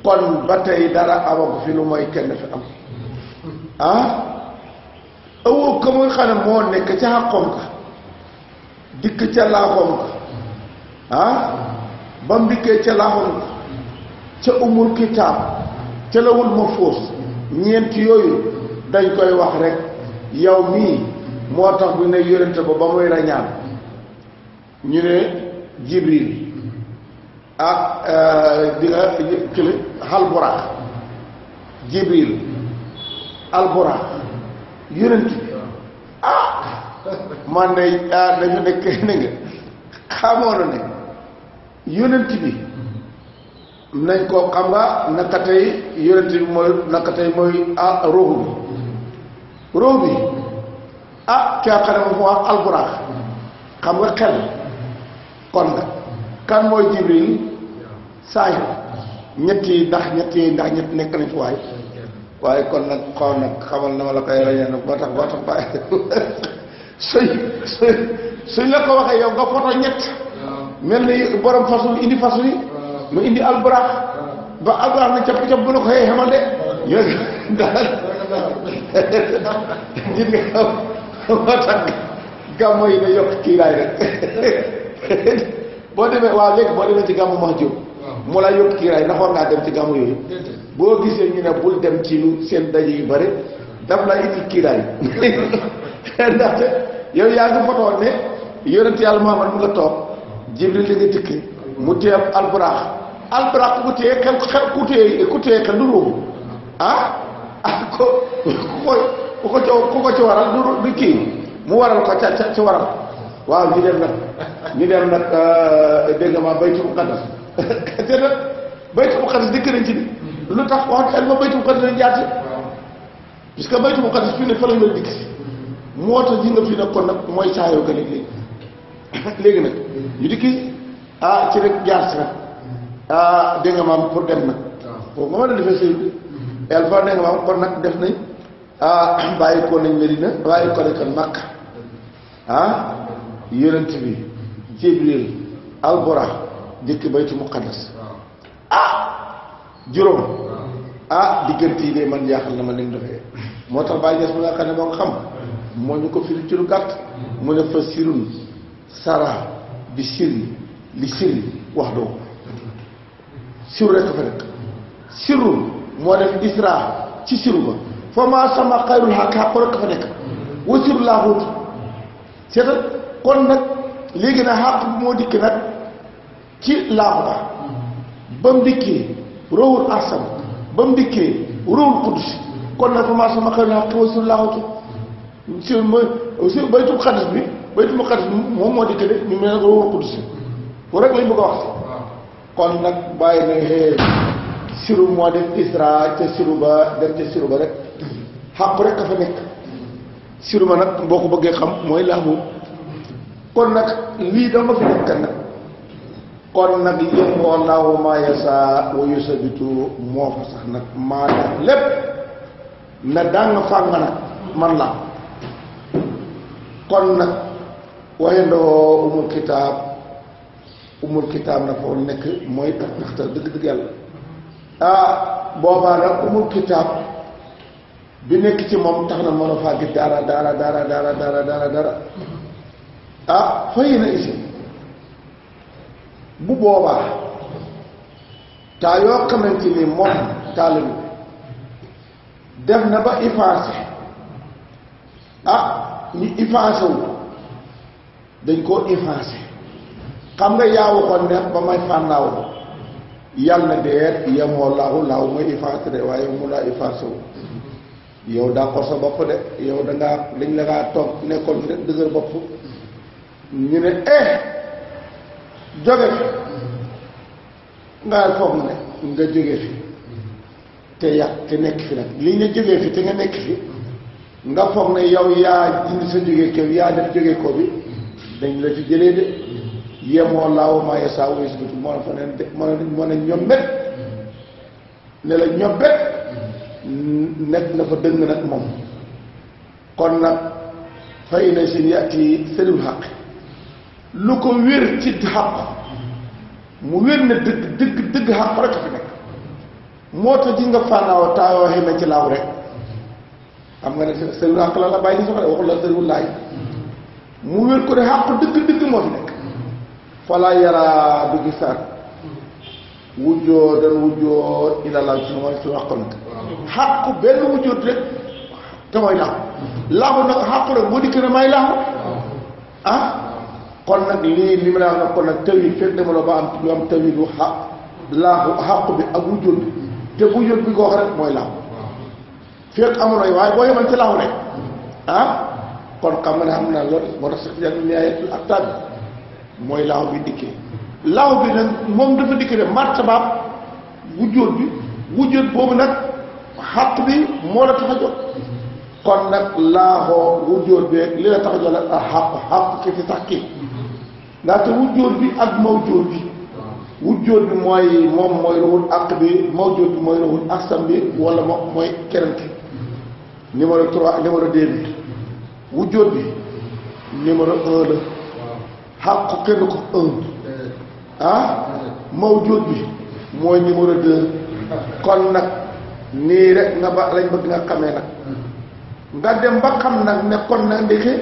kon ba tey dara amagu fi lu mooy kenn fi am ëwoo ka muy xam ne moo nekk ca xàqoom ka dikk ca laaxoom ka ba mu dikkee ca laaxoom ka ca umul kitaab ca lawul ma foos ñeent yooyu dañ koy wax rek yow mii moo tax bu ne yonente ba muy rañaan ñu ne jibril ak di nga kële alburaax jibril alburaax yonent man de dañu nekk ne nga xamoon na ne yonent bi nañ ko xam nga naka tey yonent bi mooy naka tey mooy ruux bi ruux bi caa xane ma fu wax alburaax xam nga xel kon nga kan mooy jibril saay ñett nekk nañ fi waaye kon nag xaw nag xamal na ma la koy rañee nag boo tax bàyyi suñ la ko waxee yow nga foto ñett mel ni borom façon indi façon yi mu indi alburax ba alburax na cap bu na ko xëy xamal de yooyu daal gis nga moo tax gàmmo yi ne yokk kiiraay rek boo demee waaw léegi boo demee ci gàmmu max jóg mu la yokk kiiraay ndax war ngaa dem ci gàmmu yooyu boo gisee ñu ne bul dem ci lu seen daje yu bëri daf la indi kiiraay ndaxte yow yaa ngi fotoon ne yonent yàlla Muhammad mu nga toog Jibril li nga dikk mu téye alburaax ku téye ku téye xel du ruuxu ku ko ci waral du kii mu waral ko ca ci waral waaw ñu dem nag dégg nga ma baytu muqaddas te nag baytu muqaddas dikk nañ ci bi lu tax wax xel ma baytu muqaddas lañ jaati puisque baytu muqaddas fii ne fa lañ la dikk si moo tax ji nga fi nag kon nag mooy saayoo ga léegi nag ñu dikki ci rek jaar si nag dégg nga maam pour dem nag foofu nga mën a defee sëy bi elfa dégg nga maam kon nag def nañ bàyyi ko nañ Medina bàyyi ko nañ Makka yonent bi Jibril alburax dikk baytu muqaddas juróom diggante yi de man jaaxal na ma ni mu defee moo tax bàyyi ñes mu nga xam ne moo nga xam moo ñu ko firi ci lu gàtt mu ne fa sirun sara bi sirri li sirri wax doo siru rek fa nekk sirun moo def isra ci siru ba fa maa sama xayrul xaq rek fa nekk wa siru laa xuut seetal kon nag léegi nag xaq moo dikk nag ci laaxu ba mu dikkee roowul arsam ba mu dikkee roowul quddus kon nag fa maa sama xayrul xaq wa siru laa xuut si baytu muqaddas bi moom moo dikk de ñu mel ne ko roowul quddus pour rek lañ bëgg a wax kon nag bàyyi na siru moo def isra ca siru ba dem ca siru ba rek xàpp rek ka fa nekk siru ba nag boo ko bëggee xam mooy laamu kon nag lii dama fi nekk nag kon nag yéen wallaahu maa yasa wa yusabitu moo fa sax nag maanaam lépp na daa nga fàng nag man la kon nag waxee ndoo umul kitaab na foofu nekk mooy tax ndaxte dëgg-dëgg yàlla boobaa nag umul kitaab bi nekk ci moom tax na mën a faa gis dara fay na isi bu boobaa taa yoo xamante ni moom taalibi def na ba effacé ñu effacé wu dañ koo effacé xam nga yaa waxoon ne ba may fànnaaw yàlla na deet yemoo laahu mooy effacé de waaye mu laa effacé wu yow d'accord sa bopp de yow dangaa dañ la ngaa toog nekkoon fi rek dëgër bopp ñu ne jóge fi nga foog ne nga jóge fi te te nekk fi nag li nga jógee fi te nga nekk fi nga foog ne yow yaa indi sa jógee ko yaa def jógee ko bi dañ la fi jëlee de yemoo laaw maa yasaa wa yusbitu moo fa ne ñombet ne la ñombet nekk na fa dëng nag moom kon nag fay na seen yàtti selul xaq lu ko wér ci xaq mu wér na dëgg xaq rek a fi nekk moo tax ji nga fànnaaw taayoo xëy na ci laaw rek xam nga ne selul xaq la la bàyyi di soxla waxul la selul laay mu wér ko ne xaq dëgg moo fi nekk falaa yaraa du gisaat wujjoot ilallah ci mooy su wax ko nag xàqu benn wujjoot rek te mooy laaxu laaxu nag xàqu rek boo dikk ne may laaxu kon nag li ma la wax nag kon nag tawhid fekk dama la ba am lu am tawhid laahu xàqu bi ak wujjóot bi te wujjóot bi ko wax rek mooy laahu fekk amul ay waaye boo yemal ci laahu rek kon xam nga ne xam naa loolu moo tax sax yàlla nihaayatul aqtaab mooy laahu bi dikkee laahu bi nag moom dafa dikkee ne martabaab wujjóot bi wujjóot boobu nag xàq bi moo la tax a jóg kon nag laaxoo wujjóot bi li la tax a jóg nag ak xàq ki fi tax kii ndaxte wujjóot bi ak mawjóot bi wujjóot bi mooy moom mooy ruhul àq bi mawjóot bi mooy ruhul aqsam bi wala moom mooy keneen ki numéro 3 numéro 2 bi wujjóot bi numéro 1 la xàq kenn ko 1 mawjóot bi mooy numéro 2 kon nag nii rek nga ba lañ bëgg nga xamee nag nga dem ba xam nag ne kon nag ndeke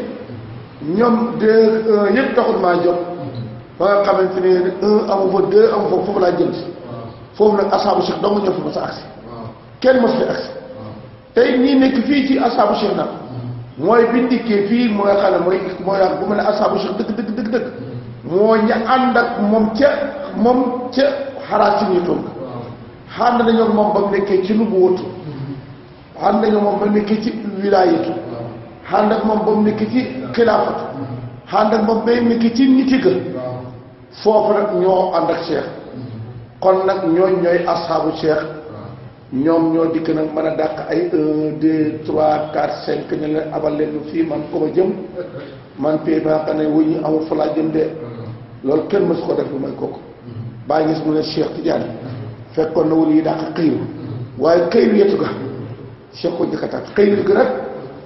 ñoom 2 yëpp taxul maa jóg ba nga xamante ne 1 amu fa 2 amu fa foofu laa jëm si foofu nag asaabu cheikh dong ñëw fi ma sa agsi kenn ma fi agsi tey ñii nekk fii ci asaabu cheikh nag mooy bi ndikkee fii mooy xam ne mooy wax bu ma ne asaabu cheikh dëgg moo ña ànd ak moom ca xaraat si ñuy toog ànd nañoo moom ba mu nekkee ci nubuwatu ànd nañoo moom ba mu nekkee ci wilaayatu ànd ak moom ba mu nekkee ci xilaafatu ànd ak moom ba mu nekkee ci niti ga foofu nag ñoo ànd ak cheikh kon nag ñooy asaabu cheikh ñoom ñoo dikk nag mën a dàq ay 1 2 3 4 5 ñu leen abal leen fii man ko ma jëm man pay ba xam ne wuñu amul fa laa jëm de loolu kenn mësu ko def lu may kooku bàyyi gis mu ne Cheikh Tidiane fekkoon na wul yi dàq xëyru waaye xëyru yetu ga Cheikh ko jëkka tàkk xëyru gi nag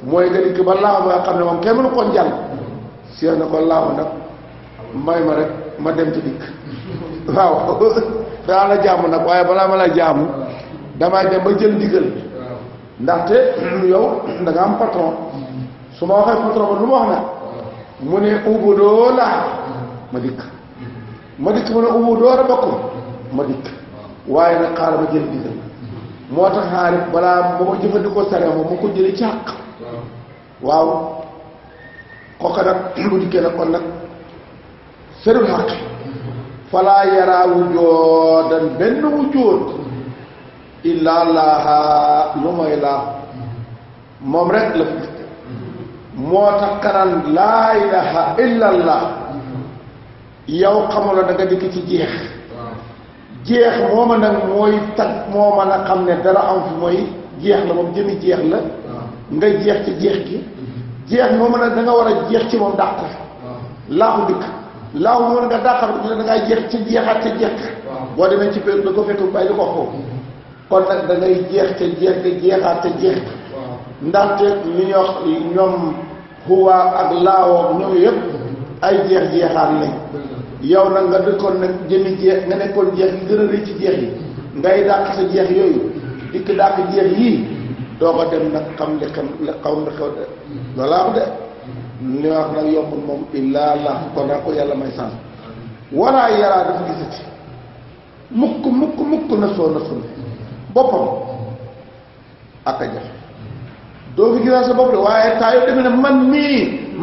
mooy nga dikk ba laaw ba nga xam ne moom kenn mënu koon jàll Cheikh na ko laaw nag may ma rek ma dem ci dikk waaw daa la jaamu nag waaye balaa ma la jaamu damay dem ba jël ndigal ndaxte yow da nga am patron su ma waxee patron ba lu ma wax nag mu ne ubudoo laa ma dikk mu ne ubudoo a bokkum ma dikk waaye nag xaaral ma jël ndigal moo tax xaarit balaa ba ma jëfandikoo sare moom mu ko jëlee ci àq waaw kooka nag bu dikkee nag kon nag sërul xaq falaa yaraa wujoodan benn wujood illaa laaha lu mooy laa moom rek la fi moo tax kanaan laa ilaha illallah yow xamula da nga dikk ci jeex mooma nag mooy tag moo mën a xam ne dara am fi mooy jeex la moom jëmi jeex la nga jeex ci jeex gi jeex mooma nag da nga war a jeex ci moom dàq laaxu dikk laaxu moom nga dàqal ko da ngaa jeex ci jeexaat ci jeex boo demee ci pér da ko fekk bàyyi di ko foofu kon nag da ngay jeex ca jeex ga jeexaat ca jeex ndaxte li ñuy wax ñoom xuwa ak laawoo ñoom yëpp ay jeexaat lañ yow nag nga dëkkoon nag jëmi jeex nga nekkoon jeex yi gën a rëy ci jeex yi ngay dàq sa jeex yooyu dikk dàq jeex yii doo ko dem nag xam li xaw na xew de loolaa ko de li wax nag yombul moom illaa la kon nag ko yàlla may sànq waraa yaraa dafa gisati mukk na soo boppam ak a jafe doo fi gisal sa bopp de waaye taayo demee ne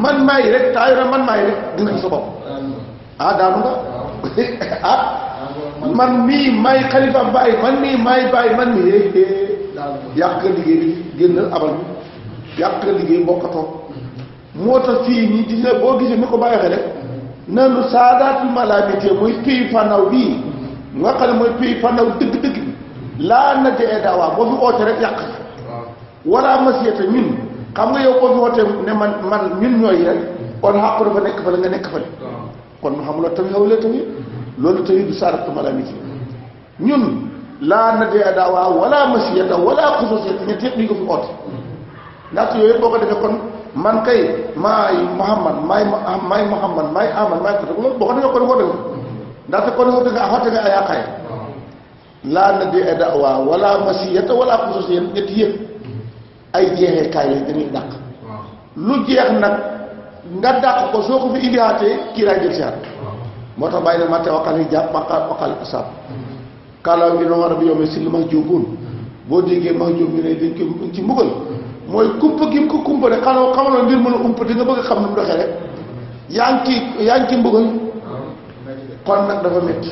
man maay rek taayo na man maay rek gis nga sa bopp daanu nga man mii maay xalifa bàyyi man mii maay bàyyi man mii yàq nga liggéey bi génn abal bi yàq nga liggéey bokkatoo moo tax fii nii di nga boo gisee ni ko bàyyi waxee rek nanu saadaatul malaamité mooy pays fanaw bii nga xam ne mooy pays fanaw dëgg-dëgg bi laa na dee daawaa boo fi oote rek yàq wala masiyata ñun xam nga yow boo fi oote ne man ñun ñooy rek kon xàq dafa nekk fa la nga nekk fa le kon mu xam la tamit xaw lee tamit loolu tamit du saadaatul malaamité ñun laa na dee daawaa wala masiyata wala xususiyata ñett yëpp ñu ko fi oote ndaxte yooyu boo ko defee kon man kay maay Muhammad maay Muhammad maay Ahmad maay ko loolu boo ko defee kon ko def ndaxte kon xote nga ay aqaay laa na di da'wa wala masiyata wala xususiyata ñett yëpp ay jeexee kaay lañ dañuy dàq lu jeex nag nga dàq ko soo ko fi indiwaatee kii laay jël si at moo tax bàyyi na mate waqal yi jàpp waqal asab kàllaam bi no war a bi yow si lu mag jóoboon boo déggee mag jóob ñu ne dañ ko ci mbugal mooy kumpa gi mu ko kumpa rek xamaloon mbir mën a umpa di nga bëgg a xam nu mu doxee rek yaa ngi ci mbugal kon nag dafa métti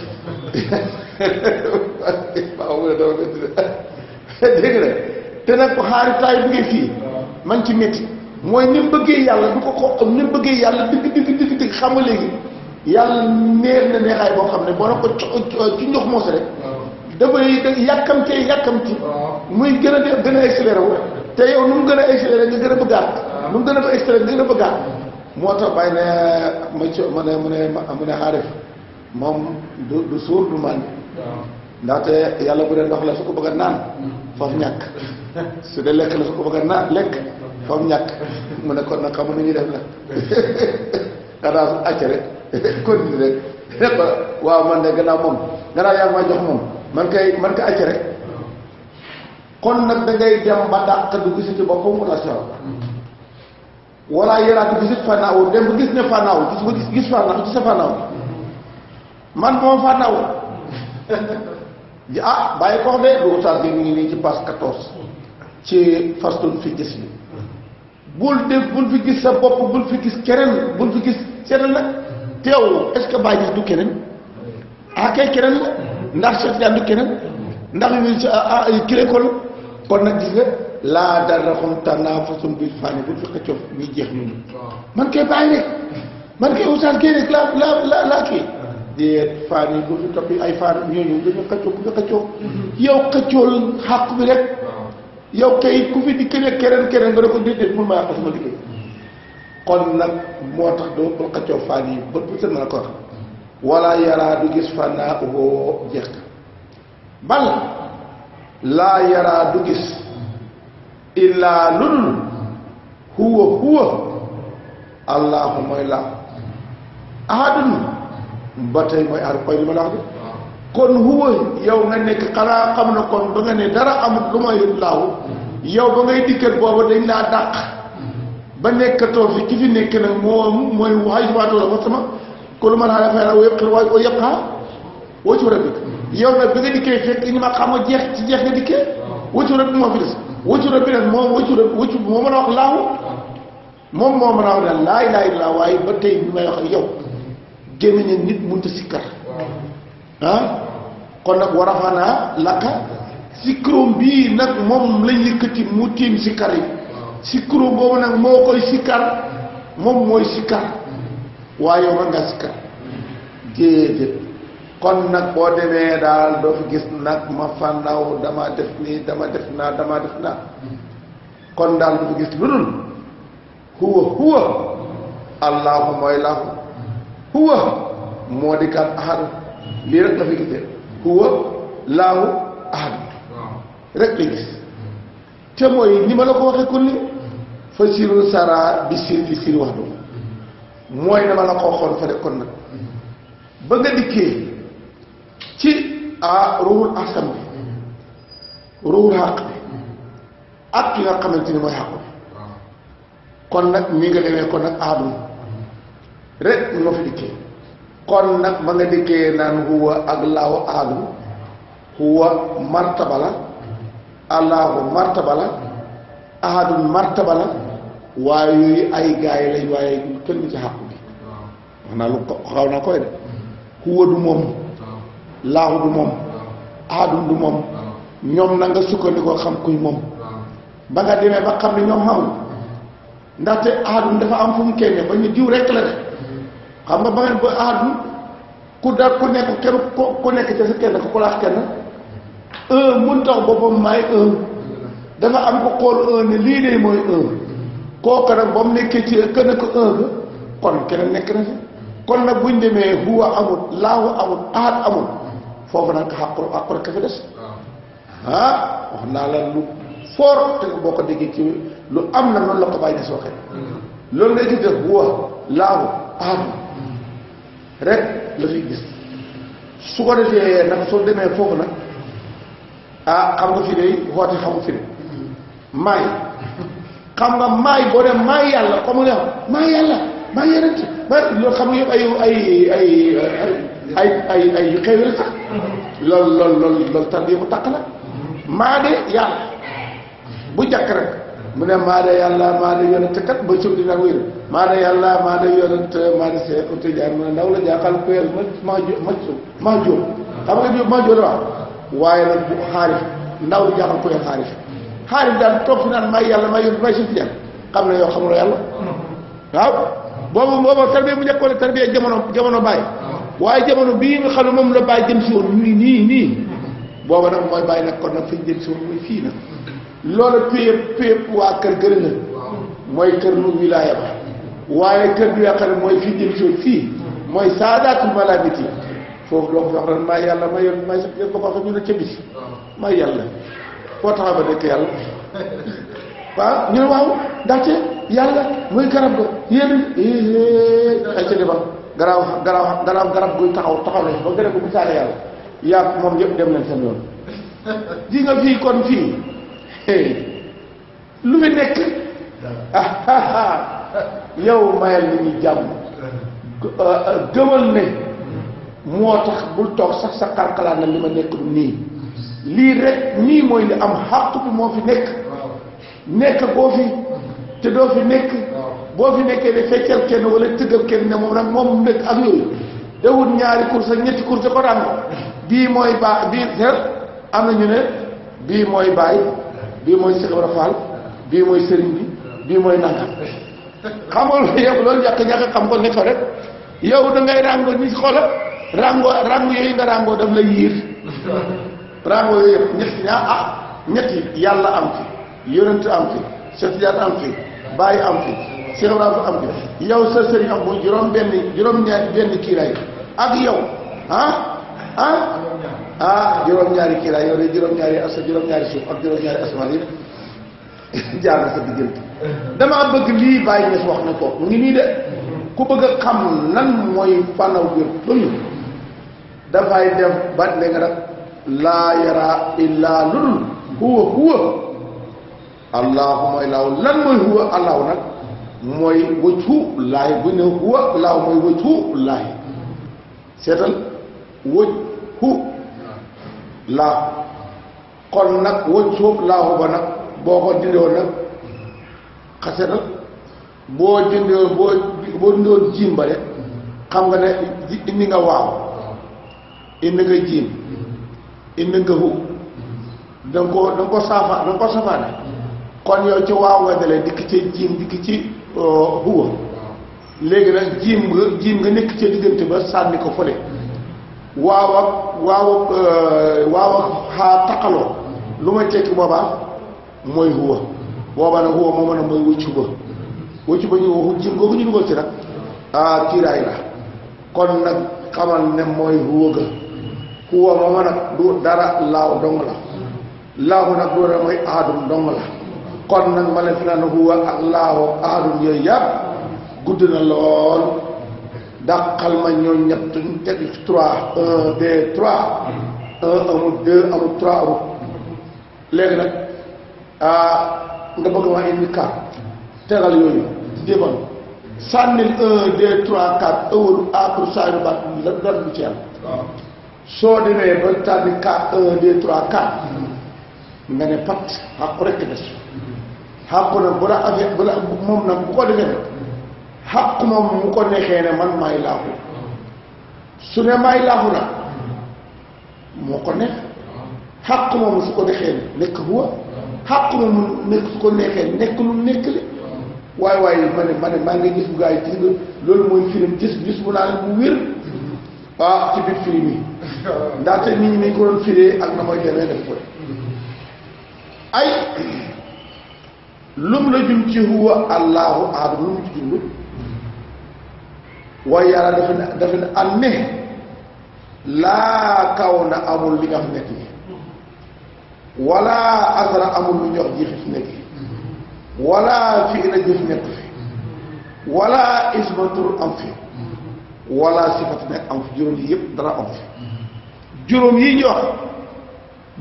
waaw mu ne dafa métti de dégg nga te nag xaaritaay bi ngay fii man ci métti mooy ni mu bëggee yàlla du ko ni mu bëggee yàlla digg xam nga léegi yàlla neex na neexaay boo xam ne boo na ko ci ndox moos rek dafay yàkkamti muy gën a accéléré wu te yow nu mu gën a accéléré nga gën a bëggaat nu mu gën a accéléré nga gën a bëggaat moo tax bàyyi ne mu ne xaarif moom du suur du màndi ndaxte yàlla bu dee ndox la su ko bëgg a naan foofu ñàkk su dee lekk la su ko bëgg a naan lekk foofu ñàkk mu ne kon nag xamu nu ñuy def nag xanaa su acc rek continue rek waaw man de gannaaw yaa ngi may jox moom man kay acc rek kon nag da ngay dem ba dàq du gis ci boppam wala si wala yaraatu gisit fànnaaw dem ba gis ne fànnaaw gis fànnaaw ci sa fànnaaw man moom fànnaaw bàyyi ko de lu utaas bi mi ngi nii ci page 14 ci fastun fi gis bi bul fi gis sa bopp bul fi gis keneen bul fi gis keneen nag teew est-ce que bàyyi gis du keneen kay keneen la ndax Cheikh Tidiane du keneen ndax yu kiré kon nag gis nga laa dara xam tanaafasun bil fani bul fi xëccoo ñuy jeex ñun man kay bàyyi rek man kay utaas kii rek laa kii déet fani bul fi toppi ay fani ñooñu dañu xëccoo bu fi xëccoo yow xëccool xàq bi rek yow kay ku fi di keneen nga ne ko déedéet mun maa yàq sama liggéey kon nag moo tax doo bul xëccoo fani yi bët bu sën na ko wax wala yaraa du gis fànnaa uboo jeex ka bal laa yaraa du gis illaa ludul huwa allahu mooy laa ahadun ba tey mooy aar koy li ma la wax de kon huwa yow nga nekk xanaa xam na kon ba nga ne dara amut lu mooy laahu yow ba ngay dikkat booba dañ laa dàq ba nekkatoo fi ki fi nekk nag moom mooy waay waatoo la fa sama ko lu ma laa dafay la yëpp waay oo yëpp woo ci war a dikk yow nag bi nga dikkee fekk ñu ma xam nga jeex ci jeex nga dikkee wëccu rek moo fi des wëccu rek bi nag moom wëccu moo mën a wax laahu moom moo mën a wax ne laa ilaaha illallaah waaye ba tey bi may wax ak yow gémmiñu nit mënut a sikkar kon nag war a fanaa lakka sikkaroom bii nag moom lañ yëkkati mu tiim sikkar yi sikkaroom boobu nag moo koy sikkar moom mooy sikkar waaye yow man ngaa sikkar déedéet kon nag boo demee daal doo fi gis nag ma fànnaaw dama def nii dama def naa kon daal du fi gis lu dul huwa allahu mooy lahu huwa moo di kan ahad lii rek la fi gisee huwa laahu ahad rek la gis te mooy ni ma la ko waxee kon ni fa siru sara bi sir fi sir wax du mooy dama la ko waxoon fa de kon nag ba nga dikkee ci ruhul ahsam bi ruhul xaq bi ak ki nga xamante ni mooy xaq bi kon nag mi nga demee kon nag ahadum rek ñoo fi dikkee kon nag ba nga dikkee naan huwa ak laahu ahadum huwa martaba la allahu martaba la ahadum martaba la waaye yooyu ay gaay lañ waaye kenn du ci xàqu bi wax naa lu xaw naa koy de huwa du moom laahu du moom ahadum du moom ñoom na nga sukkandikoo xam kuy moom ba nga demee ba xam ne ñoom xamul ndaxte ahadum dafa am fu mu kenn ba ñu diw rekk la de xam nga ba ngeen ba ahadum ku nekk kenn ku nekk ca sa kenn ku laax kenn mun tax boppam maay dafa am ko xool ne lii de mooy kooku nag ba mu nekkee ci kën a ko kon keneen nekk na fi kon nag buñ demee huwa amul laahu amul ahad amul foofu nag xàqu rek fi des wax naa la lu fort te boo ko déggee ci lu am na noonu la ko bàyyi des waxee loolu ngay gis def huwa laahu ahad rek la fi gis su ko defee nag soo demee foofu nag xam nga fi de woote xamu fi de maay xam nga maay boo dem maay yàlla comme nga xam maay yàlla maay yeneen ci loolu xam nga yëpp ay xew la sax loolu tarbiya bu tàq la maa de yàlla bu jàkk rek mu ne maa de yàlla maa de yonent kat ba sëb dina wér maa de yàlla maa de yonent maa de see uti jaar mu ne ndaw la jaaxal koyel maa jóom xam nga jóom maa jóom la wax waaye nag bu xaarif ndaw la jaaxal koyel xaarif daal toog fi naan may yàlla may yonent may sëb jaar xam ne yow xamuloo yàlla waaw boobu tarbiya bu njëkk wala tarbiya jamono bàyyi waaye jamono bii nga xam ne moom la bàyyi jëm si woon nii booba nag mooy bàyyi nag kon nag fi ñu jëm si woon muy fii nag loolu péep waa kër gërë la mooy kër nu wilaaya ba waaye kër bi nga xam ne mooy fii jëm si woon fii mooy saadaatul malaamit yi foofu doo ko wax ren maa yàlla may yoon may sax ba ko xam ñu ne ca bis may yàlla foo taxaw ba nekk yàlla waaw ñu ne waaw ndaxte yàlla mooy garab ga yéen ay ca defal garab guy taxaw lañ ba gën a ko misaale yàlla yaa moom yëpp dem leen seen yoon di nga fii kon fii lu fi nekk yow mayal li ñuy jàmm gëmal ne moo tax bul toog sax sa xarxalaat na li ma nekk du nii lii rek nii mooy li am xàq bi moo fi nekk boo fi te doo fi nekk boo fi nekkee ne feccal kenn wala tëggal kenn ne moom nag moom nekk ak yooyu dawut ñaari course ak ñetti course ko daan bii mooy baa bii am na ñu ne bii mooy baay bii mooy Cheikh Ibra Fall bii mooy sëriñ bi bii mooy nangam xam nga yow loolu ñàkk xam ko ne ko rek yow da ngay rango ni xoola rango yooyu nga rango daf la yiir rango yooyu yëpp ñetti yàlla am fi yonent am fi Cheikh Tidiane am fi Baye am fi Cheikh Ibrahima am fi yow sa sëriñ am bu juróom-ñaari benn kiiraay ak yow juróom-ñaari kiiraay yow de juróom-ñaari suuf ak juróom-ñaari asamaan yi jaar na sa diggante damaa bëgg lii Baye Niass wax na ko mu ngi nii de ku bëgg a xam lan mooy fanaw wér doyu dafay dem ba ne nga nag laa yara illaa ludul huwa allahuma ilaahu lan mooy huwa allahu nag mooy wëccu laay bu ne huwa allahu mooy wëccu laay seetal wëccu laa kon nag wëccu laahu ba nag boo ko dindewoon nag xaseetal boo dindewoon jiim ba de xam nga ne indi nga waaw indi nga jiim indi nga hu danga ko safaane kon yow ci waaw nga dalee dikk ci jiim dikk ci huwa léegi nag jiim nga nekk ci diggante ba sànni ko fële waaw ak xaa taqaloo lu may tekki boobaa mooy huwa boobaa nag huwa moo mën a mooy wëccu ba ñu waxu jiim googu ñu dugal ci nag kiiraay la kon nag xamal ne mooy huwa mooma nag du dara laaw dong la laahu nag du dara mooy aadum dong la kon nag ma leen fi naan huwa ak laahu aadum yooyu yàpp gudd na lool dàqal ma ñoo ñett teg 3 1 2 3 1 amul 2 amul 3 amul léegi nag nga bëgg ma indi 4 tegal yooyu déban sànnil 1 2 3 4 ëwalu pour saayu baat la doon bu ci am soo demee ba tànni 4 1 2 3 4 nga ne pat xàqu rekk des xàqu nag bu la affaire bu la moom nag bu ko defee ne xàqu moom mu ko neexee ne man maay laaxu su ne maay laaxu nag moo ko neex xàqu moom su ko neexee ne nekk huwa xàqu moom nekk su ko neexee nekk lu nekk li waaye ma ne maa ngi gis bu gaa yi gis nga loolu mooy film gis bu naa ne bu wér ci biir film yi ndaxte nit ñi nañ ko doon firee ak na mooy demee def ko ay lum la jum ci huwa allahu ahad lu mu ci jumlu waaye yàlla dafa ne am ne laa kaw na amul li nga fi nekk yi wala asara amul lu ñox ji fi nekk yi wala fi ina jëf nekk fi wala isma tur am fi wala sifat nekk am fi juróom yi yëpp dara am fi juróom yi ñu wax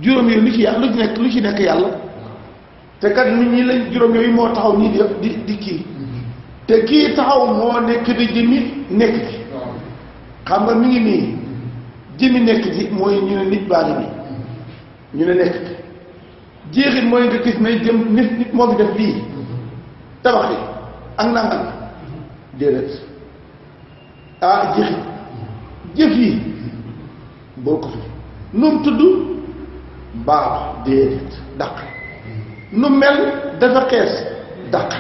juróom yi lu ci nekk yàlla te kat nit ñi lañ juróom yooyu moo taxaw nii di kii te kii taxaw moo nekk di jëmmi nekk ci xam nga mi ngi nii jëmmi nekk ci mooy ñu ne nit baa ngi nii ñu ne nekk ci jeexit mooy nga gis ne jëm nit moo fi def lii tabax yi ak nangam déedéet jeexit jëf yi boo ko fi nu mu tudd baax déedéet dàq nu mel dafa xees dàq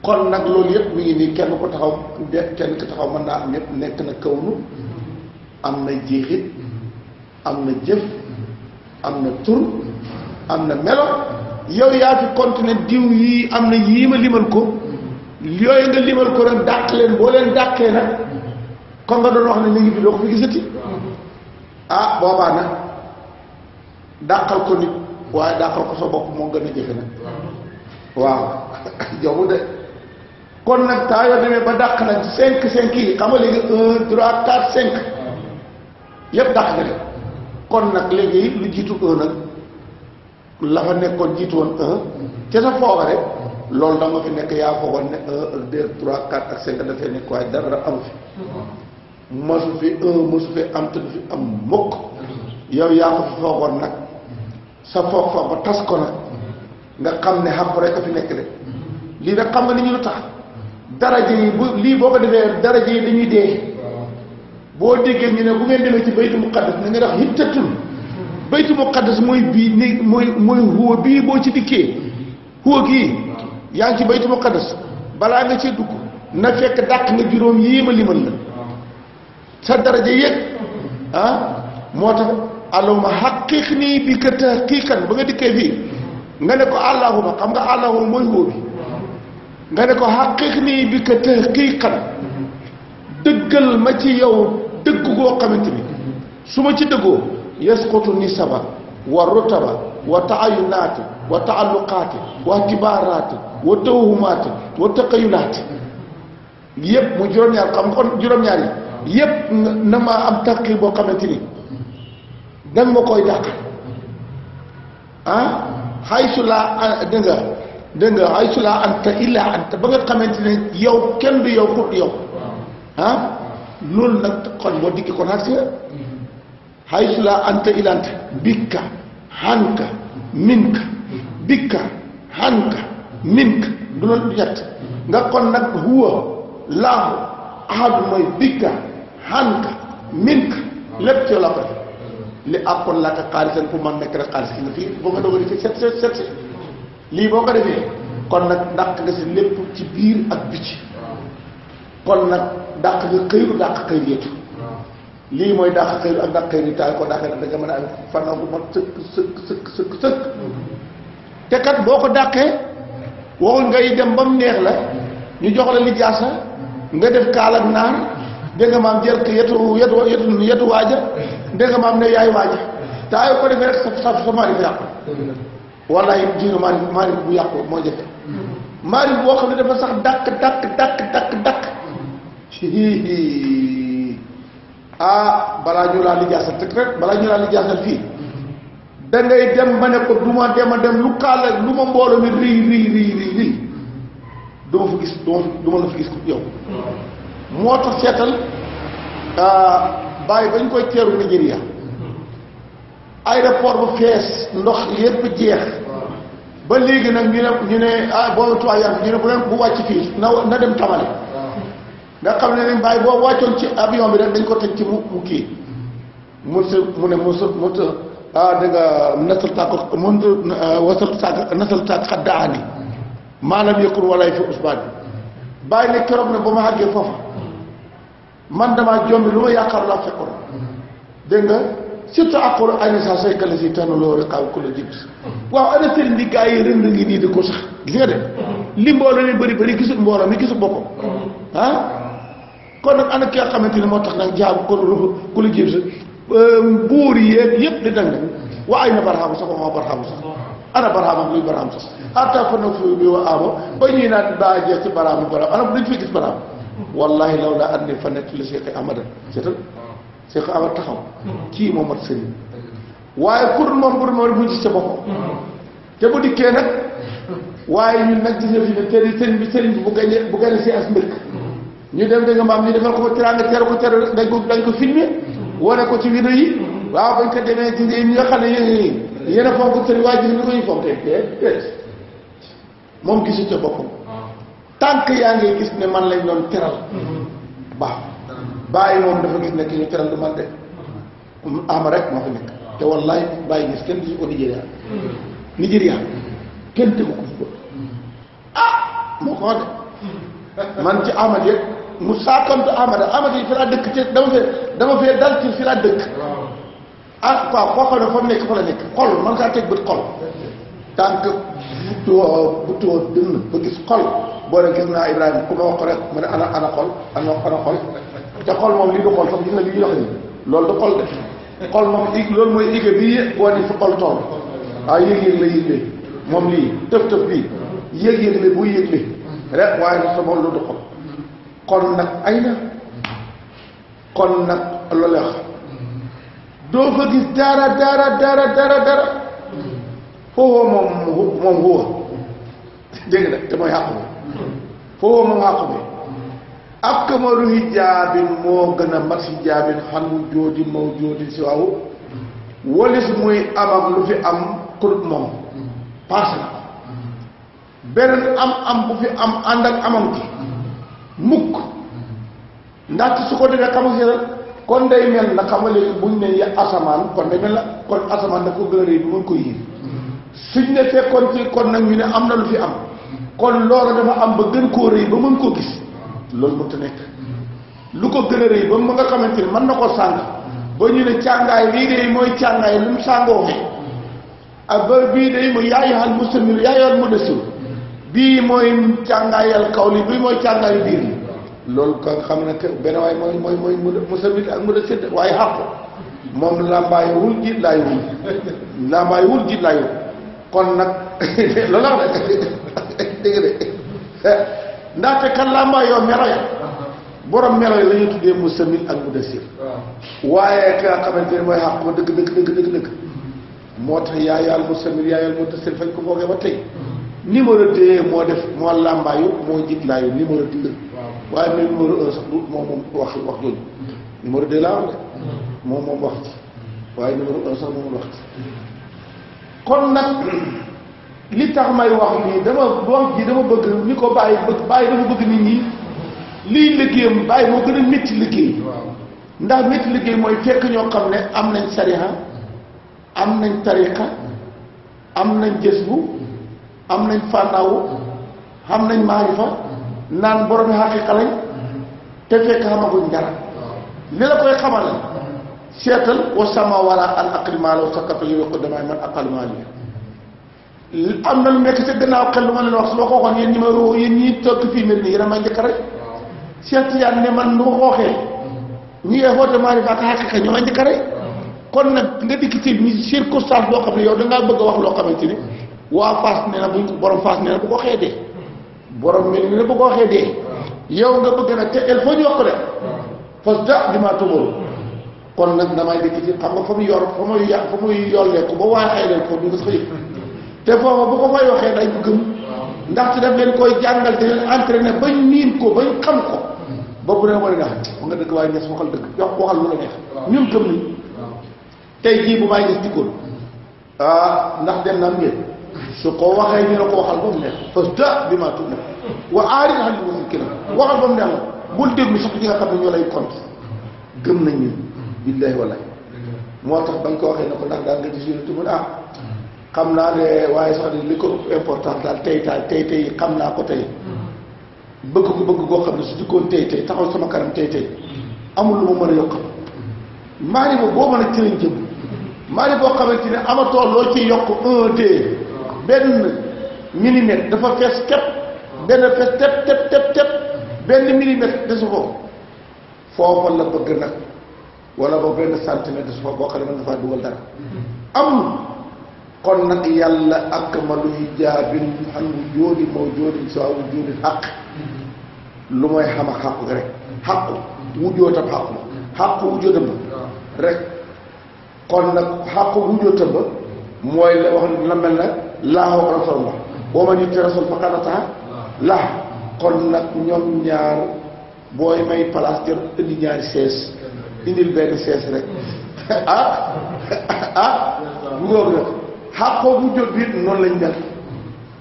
kon nag loolu yëpp mi ngi nii kenn ko taxaw kenn ko taxaw mën naa am yëpp nekk na kawnu am na jeexit am na jëf am na tur am na melo yow yaa fi continuer diw yi am na yii ma limal ko yooyu nga limal ko nag dàq leen boo leen dàqee nag kon nga doon wax ne mi ngi fi doo ko fi gisati boobaa nag dàqal ko nit waaye dàqal ko sa bopp moo gën a jëfe nag waaw jomu de kon nag taa yoo demee ba dàq nag 5 yi xam nga léegi 1 3 4 5 yëpp dàq nga de kon nag léegi lu jiitu 1 nag la fa nekkoon jiitu woon 1 ca sa fooga rek loolu da nga fi nekk yaa foogoon ne 1 2 3 4 ak 5 dafay nekk waaye dara amu fi mosu fi 1 mosu fi am te du fi am mukk yow yaa ko fi foogoon nag sa foog ba tas ko nag nga xam ne xam rek a fi nekk de lii nag xam nga ni ñu lu tax daraja yi bu lii boo ko defee daraja yi dañuy dee boo déggee ñu ne bu ngeen demee ci baytu muqaddas na nga wax hittatul baytu muqaddas mooy bii ni mooy huwa bii boo ci dikkee huwa gii yaa ngi ci baytu muqaddas balaa nga ci dugg na fekk dàq nga juróom yii ma limal la sa daraja yëg moo tax allahumma xaqiq nii bi ka tahqiqan ba nga dikkee fii nga ne ko allahuma xam nga allahuma mooy huwa bi nga ne ko xaqiq nii bi ka tahqiqan dëggal ma ci yow dëgg goo xamante ni su ma ci dëggoo yasqutu nisaba wa rutaba wa taayunaati wa taalluqaati wa itibaaraati wa tawhumaati wa taqayulaati yëpp mu juróom-ñaar xam nga kon juróom-ñaar yi yëpp na ma am taqi boo xamante ni danga ma koy dàq xaysu laa dégg nga xaysu laa anta illa anta ba nga xamante ne yow kenn du yow xut yow loolu nag kon boo dikki kon agsi nga xaysu laa anta illa anta bikka xanka minka bikka xanka minka du loolu du ñett nga kon nag huwa laahu ahadu mooy bikka xanka minka lépp ci la ko li àppoon laa ko xaalisan pour man nekk rek xaalis ki nga fii boo nga doog a defee set lii boo ko defee kon nag dàq nga si lépp ci biir ak bici kon nag dàq nga xëyru dàq xëy yéetu lii mooy dàq xëyru ak dàq xëy ni taay ko dàqee nag da nga mën a am fanaaw bu mat sëkk te kat boo ko dàqee waxul ngay dem ba mu neex la ñu jox la lijaasa nga def kaal ak naar dégg nga maam jël yetu waaja dégg nga maam ne yaay waaja te ay ko defee rek sa maarif yàqu wallaay ji nga maarif bu yàqu moo jafe maarif boo xam ne dafa sax dakk balaa ñu laa lijaasal tëkk rek balaa ñu laa lijaasal fii da ngay dem ba ne ko du ma dem lu kaala lu ma mbooloo mi rii du ma fa gis du ma la fa gis ko yow moo tax seetal bàyyi bañ koy teeru Nigeria aéroport bu fees ndox yépp jeex ba léegi nag ñu ne boobu tuwaay yàlla ñu ne bu leen bu wàcc fii na dem Tamale nga xam ne bàyyi boo wàccoon ci avion bi rek dañ ko teg ci mu kii mu ne da nga nasal tàkk wasal tàkk nasal tàkk xaddaani maanaam yëkkul walaay fi usbaan bi bàyyi ne keroog ne ba ma àggee foofa man damaa jombi lu ma yaakaar laa fekkoon dégg nga surtout accord ay sa saykale si tànn loo rek xaw ku la jib waaw ana sëriñ bi gars yi rëng ngi nii di ko sax gis nga de li mbooloo ni bëri gisul mbooloo mi gisul boppam kon nag ana ki nga xamante ni moo tax nag jaabu kon ku la jib sa buur yi yëpp di dang wa ay na barxaamu sax waxoo barxaamu sax ana barxaamam luy barxaam sax ata fa na fu bi wa aabo ba ñuy naan daa jeex ci baraamu ana dañ fi gis baraam wallahi law laa andi fa nekk li Cheikh Amada seetal Cheikh Amada taxaw kii moo mat sëriñ waaye pour moom bu gis ca boppam te bu dikkee nag waaye ñun nag gis nga fi ne teri sëriñ bi bu gañe si as mbirk ñu dem dégg nga maam ñu defal ko fa teraanga teeru ko teeru dañ ko filmé wane ko ci vidéo yi waaw bañ ko demee ci ñi nga xam ne yéen a fonk sëriñ waaye gis ni ko ñu fonkee déet moom gisu ca boppam tànk yaa ngi gis ne man lañ doon teral baax bàyyi moom dafa gis ne ki ñu teral du man de ama rek moo fi nekk te wallaay bàyyi gis kenn gisu ko Nigéria kenn tegu ko fi ko moo ko wax de man ci Amady yëpp mu saakantu Amady yi fi laa dëkk ci dama fee dal ci fi laa dëkk quoi koo xam ne fa mu nekk fa la nekk xol man ngaa teg bët xol tànk bu tuwoo dënn ba gis xol boo ne gis naa Ibrahima ku ma wax ko rek mu ne ana xol ana xol te xol moom lii du xol sax gis nga li ñu wax ni loolu du xol de xol moom loolu mooy igé bi boo ni fi xol tool yëg-yëg la yëgle moom lii tëf bii yëg-yëg la bu yëgle rek waaye nag sa moom lu du xol kon nag ay na kon nag loolu wax doo fa gis dara foofu moom huwa dégg nga te mooy xàqu bi foofu moom xàqu bi ak kamaru hijaabin moo gën a mat hijaabin xan jóodi maw jóodi si waaw walis muy amam lu fi am kurut moom passé na beneen am bu fi am ànd ak amam ki mukk ndaxte su ko defee xam nga kon day mel na xam nga léegi buñ ne ya asamaan kon day mel na kon asamaan da ko gën a rëy bi mën ko yiir suñ ne fekkoon ci kon nag ñu ne am na lu fi am kon loolu dafa am ba gën koo rëy ba mën koo gis loolu mënta nekk lu ko gën a rëy ba mu nga xamante ni mën na ko sàng ba ñu ne càngaay lii de mooy càngaay lu mu sàngoo ak ba bii de mu yaayuhal mustamil yaayuhal mudassir bii mooy càngaayal kaw li bii mooy càngaayu biir yi loolu ko xam ne benn waay mooy mustamil ak mudassir waaye xàpp moom làmbaayowul jiit laayowul làmbaayowul jiit laayowul kon nag loolu la wax dégg de ndaxte kan làmbaayoo melo ya borom melo yi la ñuy tuddee mustamil ak mudassir waaye ka nga xamante ne mooy xàq ma dëgg moo tax yaayal mustamil yaayal mudassir fañ ko foogee ba tey numéro 2 moo def moo làmbaayu moo jiitlaayu numéro 2 waaye même numéro 1 sax du moom wax jooju numéro 2 laa wax de moom wax ci waaye numéro 1 sax moom wax ci kon nag li tax may wax nii dama bëgg ni ko bàyyi dafa bëgg nit ñi lii liggéeyam bàyyi moo gën a métti liggéey ndax métti liggéey mooy fekk ñoo xam ne am nañ sariha am nañ tariqa am nañ jësbu am nañ fànnaawu am nañ maarifa naan borom xaqiqa lañ te fekk xamaguñ dara li la koy xamal seetal wa sama wala al aqli maa law sakata yow ko damay man aqal maa lii am na lu nekk ca gannaaw xel lu ma leen wax su ma ko waxoon yéen ñi toog fii mel nii yéen a may njëkk rek Cheikh Tidiane ne man lu ma ko waxee ñi ngay xoote maarifa ak xaqiqa ñoo may njëkk rek kon nag nga dikk ci ni circonstance boo xam ne yow da ngaa bëgg a wax loo xamante ni waa Fass nee na borom Fass nee na bu ko waxee dee borom mel ni ne bu ko waxee dee yow nga bëgg nag te il faut ñu wax ko de fas da di maa tubaru kon nag damay dikk ci xam nga fa muy yollee ko ba waaye ay leen foofu ñu nga sax yëpp te foofa bu ko fay waxee day gëm ndaxte daf leen koy jàngal te leen entraîné bañ miin ko bañ xam ko ba bu ne wala nga xam nga dëgg waaye ñes waxal dëgg waxal lu la neex ñun gëm nañ tey jii bu bàyyi gis dikkoon ndax dem na am ngeen su ko waxee ñu ne ko waxal ba mu neex parce que bi maa tudd wa aari na xam ne kii la waxal ba mu neex bul déglu sax ñi nga xam ne ñoo lay compte gëm nañ ñun billahi wallahi moo tax bañ ko waxee ne ko ndax daal nga gis yonent mu ne xam naa ne waaye sax li ko important daal tey xam naa ko tey bëgg goo xam ne su dikkoon tey taxaw sama kanam tey amul lu ma mën a yokk maani boo mën a cëriñ jëm maani boo xamante ne amatoo loo ci yokk 1 2 benn millimètre dafa fees képp benn fees tep benn millimètre desu ko foofa la bëgg nag wala ba benn centimètre desu ko boo xam ne mën nga faa dugal dara amul kon nag yàlla akmalu hijaabin an wujuudi mawjuudin siwaa wujuudi xaq lu mooy xama xaqu rek xaqu wujootam xaqu wujootam rek kon nag xaqu wujootam ba mooy la wax la mel na laahu rasulullah boo ma ñu te rasul faqad ataa laa kon nag ñoom ñaar booy may place jël indi ñaari sees indil benn sees rek bu ngoog nag xàqoo wujjóot bi it noonu lañ mel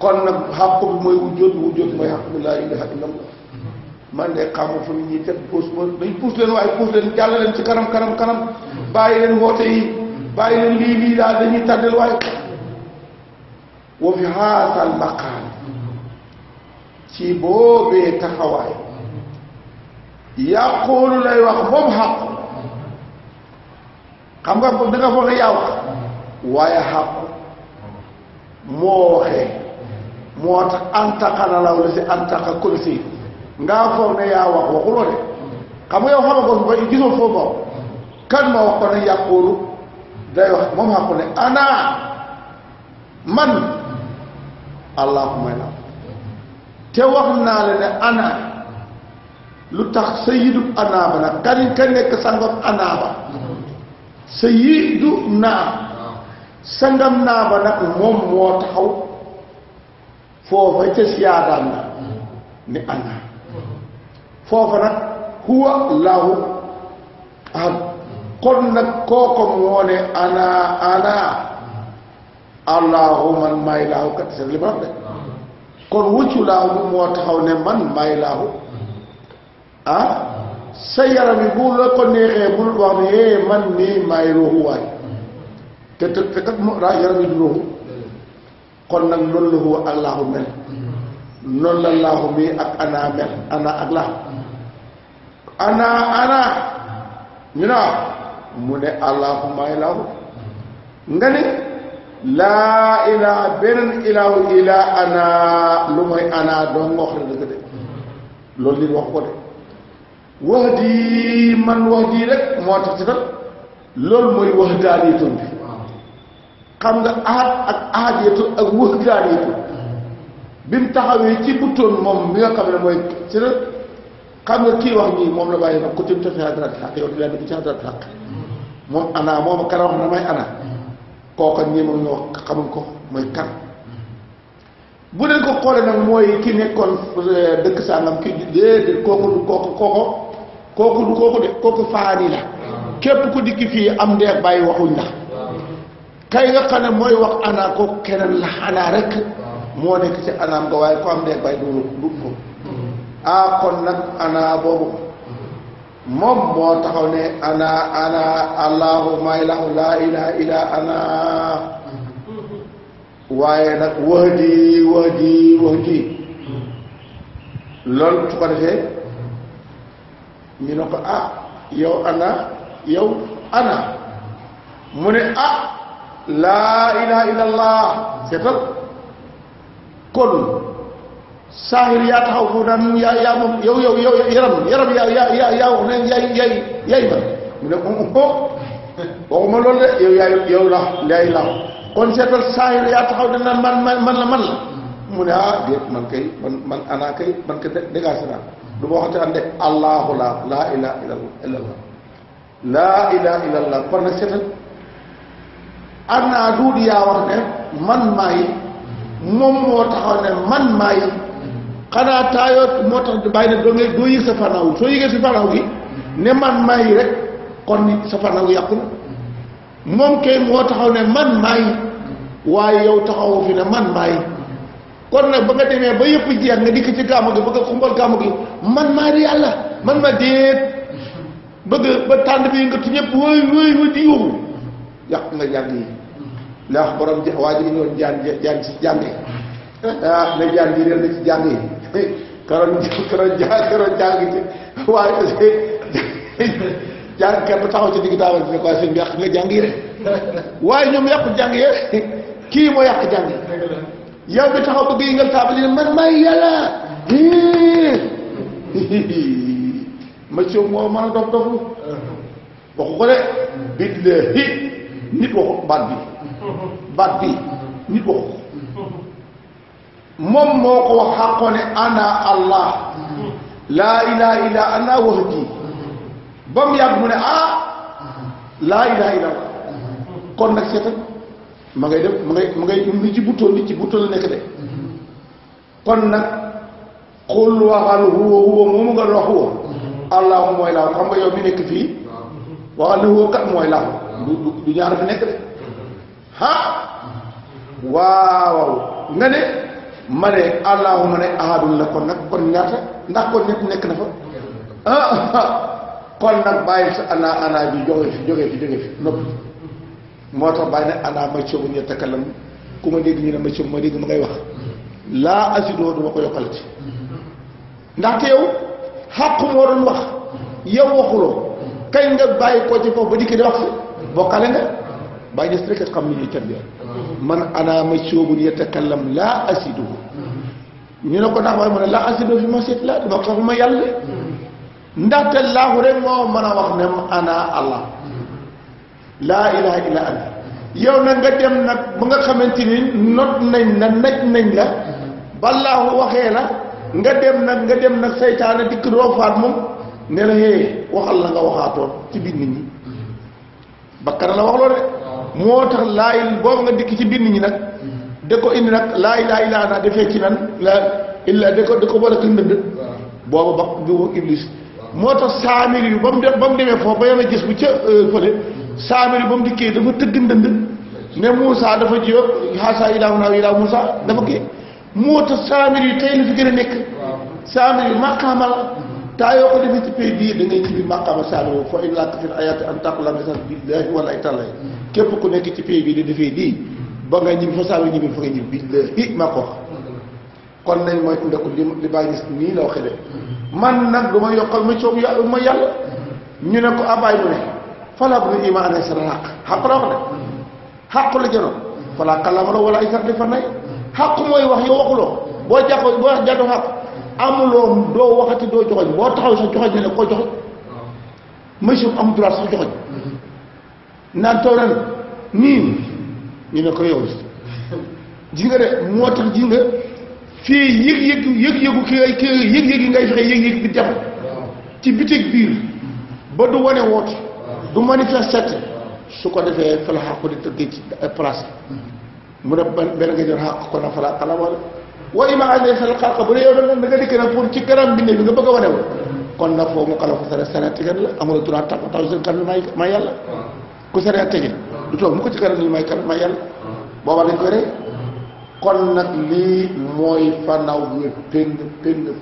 kon nag xàqu bi mooy wujjóot mooy xàq bi laa ilaha illallah man de xamu fu nit ñi teg puus ma dañ puus leen waaye puus leen jàll leen ci kanam bàyyi leen woote yi bàyyi leen lii daal dañuy tàddal waaye wa fi haasal maqaam ci boobee taxawaay yàqoolu lay wax moom xaq xam nga da nga foog ne yaa wax waaye xaq moo waxee moo tax antaka na law la si antaka kul si ngaa foog ne yaa wax waxuloo de xam nga yow xam nga ko ba gisoo foofu moom kan ma wax ko ne yàqoolu day wax moom xaq ne ana man allahumma la te wax naa la ne ana lu tax sayyidu anaaba nag ka nekk sangam anaaba sayyidu naa sangam naaba nag moom moo taxaw foofa ca siyaadaan la ni ana foofa nag huwa lahu ahad kon nag kooko moo ne ana allahu man maay laahu kat seen li ma wax de kon wuccu laahu moo taxaw ne man maay laahu sa yaram yi bu la ko neexee bul wax ne man nii maay ruuxu waay te kat yaram yi du ruuxu kon nag noonu la huwa ak laahu mel noonu la laahu mii ak ana mel ana ak laahu ana ñu naa mu ne allahu maay laahu nga ne laa ilaa beneen ilaahu ilaa ana lu mooy ana doon nga wax la dëgg de loolu nit wax ko de wax di man wax di rek moo tax ci tam loolu mooy wax daaniyatu bi xam nga ahad ak ahadiyatu ak wax daaniyatu bi mu taxawee ci buttoon moom mi nga xam ne mooy ci la xam nga kii wax nii moom la bàyyi nag ko tim te fi hadrat xaq yow di laa dugg ci hadrat xaq moom ana moom kan wax na may ana kooka ñi moom ñu wax xamuñ ko mooy kan bu leen ko xoolee nag mooy ki nekkoon dëkk sàngam ki déedéet kooku du kooku faani la képp ku dikki fii am ndeeg bàyyi waxuñ la kay nga xam ne mooy wax ana ko keneen la ana rek moo nekk ci anaam nga waaye ko am ndeeg bàyyi du ko kon nag ana boobu moom moo taxaw ne ana allahu may lahu laa ilaha illa ana waaye nag wax di loolu su ko defee ñu ne ko yow ana mu ne laa ilaha illa allah seetal kon saahir yaa taxaw foofu naan yaa moom yow yaram yaa wax ne yaay man mu ne waxuma loolu de yow yaay la kon seetal saahir yaa taxaw de naan man la mu ne déet man kay man ana kay man kay dégagé naa du ma waxante ande allahu laa ilaha illallah laa ilaha illallah kon nag seetal ana duudi yaa wax ne man maay moom moo taxaw ne man maay xanaa taayoot moo tax bàyyi ne doo yëg sa fanaaw soo yëgee sa fanaaw gi ne man maay rek kon sa fanaaw yàqu na moom kay moo taxaw ne man maay waaye yow taxawu fi ne man maay kon nag ba nga demee ba yëpp jeex nga dikk ci gàmmu gi bëgg a xumbal gàmmu gi man maa di yàlla man ma déet bëgg ba tànn bi nga tu ñëpp wóoy di yóbbu yàq nga jàng yi la wax borom waa ji ñoon jaan ci jàng yi ne jaan ji réer na ci jàng yi karoon jàng ci waaye aussi jàngkat bu taxaw ci digg taabal bi ne ko sëñ bi yàq nga jàng yi rek waaye ñoom yàqu jàng yi kii moo yàq jàng yi yow bi taxaw bëgg yi nga taabal yi man maay yàlla ma coow moo mën a dof waxu ko de billahi nit waxu baat bi nit waxu moom moo ko wax xàqoo ne ana allah laa ilaha illa ana wahdi ba mu yàgg mu ne laa ilaha illa allah kon nag seetal ma ngay dem ma ngay ni ci buttoon la nekk de kon nag xul waxal huwa moomu nga wax huwa allahu mooy laaw xam nga yow mi nekk fii waxal ne huwa kat mooy laaw du ñaar fi nekk de waaw nga ne ma ne allahuma ne ahadun la kon nag kon ñaata ndax kon ñett nekk na fa kon nag bàyyi sa ana bi jóge fi noppi moo tax bàyyi ne ana ma coobu yatakallamu ku ma dégg ñu ne ma coobu ma dégg ma ngay wax laa asidoo duma ko yokkal ci ndaxte yow xàqu moo doon wax yow waxuloo kay nga bàyyi ko ci foofu ba dikk di wax si bokkale nga bàyyi des rek xam ni ñuy tarbiya man ana ma coobu yatakallam laa asidoo ñu ne ko ndax waaye mu ne laa asidoo fi ma seet laa duma ko sax ma yàlla ndaxte laahu rek moo mën a wax ne ana allah laa ilaha illa anta yow nag nga dem nag ba nga xamante ni not nañ la naj nañ la ba laahu waxee la nga dem nag saytaane dikk roofaat moom ne la hee waxal la nga waxaatoon ci biir nit ñi bakkana la wax loolu de moo tax laay boobu nga dikk ci biir nit ñi nag da ko indi nag laa ilaha illa anta dafee ci nan la illa da ko boole ko ndënd boobu ba du iblis moo tax saamir yu ba mu demee foofu ba yemee gis bu ca fële saamir yu ba mu dikkee dafa tëgg ndënd ne Moussa dafa jiyo xaasa ilaahu naa ilaahu Moussa dafa kii moo tax saamir yu tey la fi gën a nekk saamir yu maqaama la taa yoo ko defee ci pays bii da ngay ñibbi maqaama saamir yu fa in laka fil ayaati an taqula message billahi wala ay tàllay képp ku nekk ci pays bii di defee lii ba nga ñibbi fa saamir ñibbi fa nga ñibbi billahi maa ko wax kon nañ mooy ndeku li bàyyi gis nii la waxee de man nag du ma yokkal ma coob ma yàlla ñu ne ko abaay mu ne falaa bu ne ima ana sara xaq la wax de xaq la jëloon falaa kàllaama la wala ay sar defa nay xaq mooy wax yow waxuloo boo jàppoo boo jàddoo xaq amuloo doo waxati doo joxoñ boo taxaw sax joxoñ ne koo joxoñ monsieur am droit sax joxoñ naan taw ren nii ñu ne ko yow ji nga de moo tax ji nga fii yëg-yëgu ki yëg-yëg yi ngay fexe yëg-yëg bi dem ci bitig biir ba du wane woote du manifesté su ko defee fa la xàqu di tëggee ci place mu ne benn nga jël xàq ko na fa la xala wala wa ima ane sal xalqa bu dee yow da nga dikk nag pour ci kanam bi ne bi nga bëgg a wane wu kon nag foofu mu xala ko sare sare tegan la amul droit taxaw seen kanam may yàlla ku sare tege du toog mu ko ci kanam ni may yàlla booba dañ koy rey kon nag lii mooy fanaw bi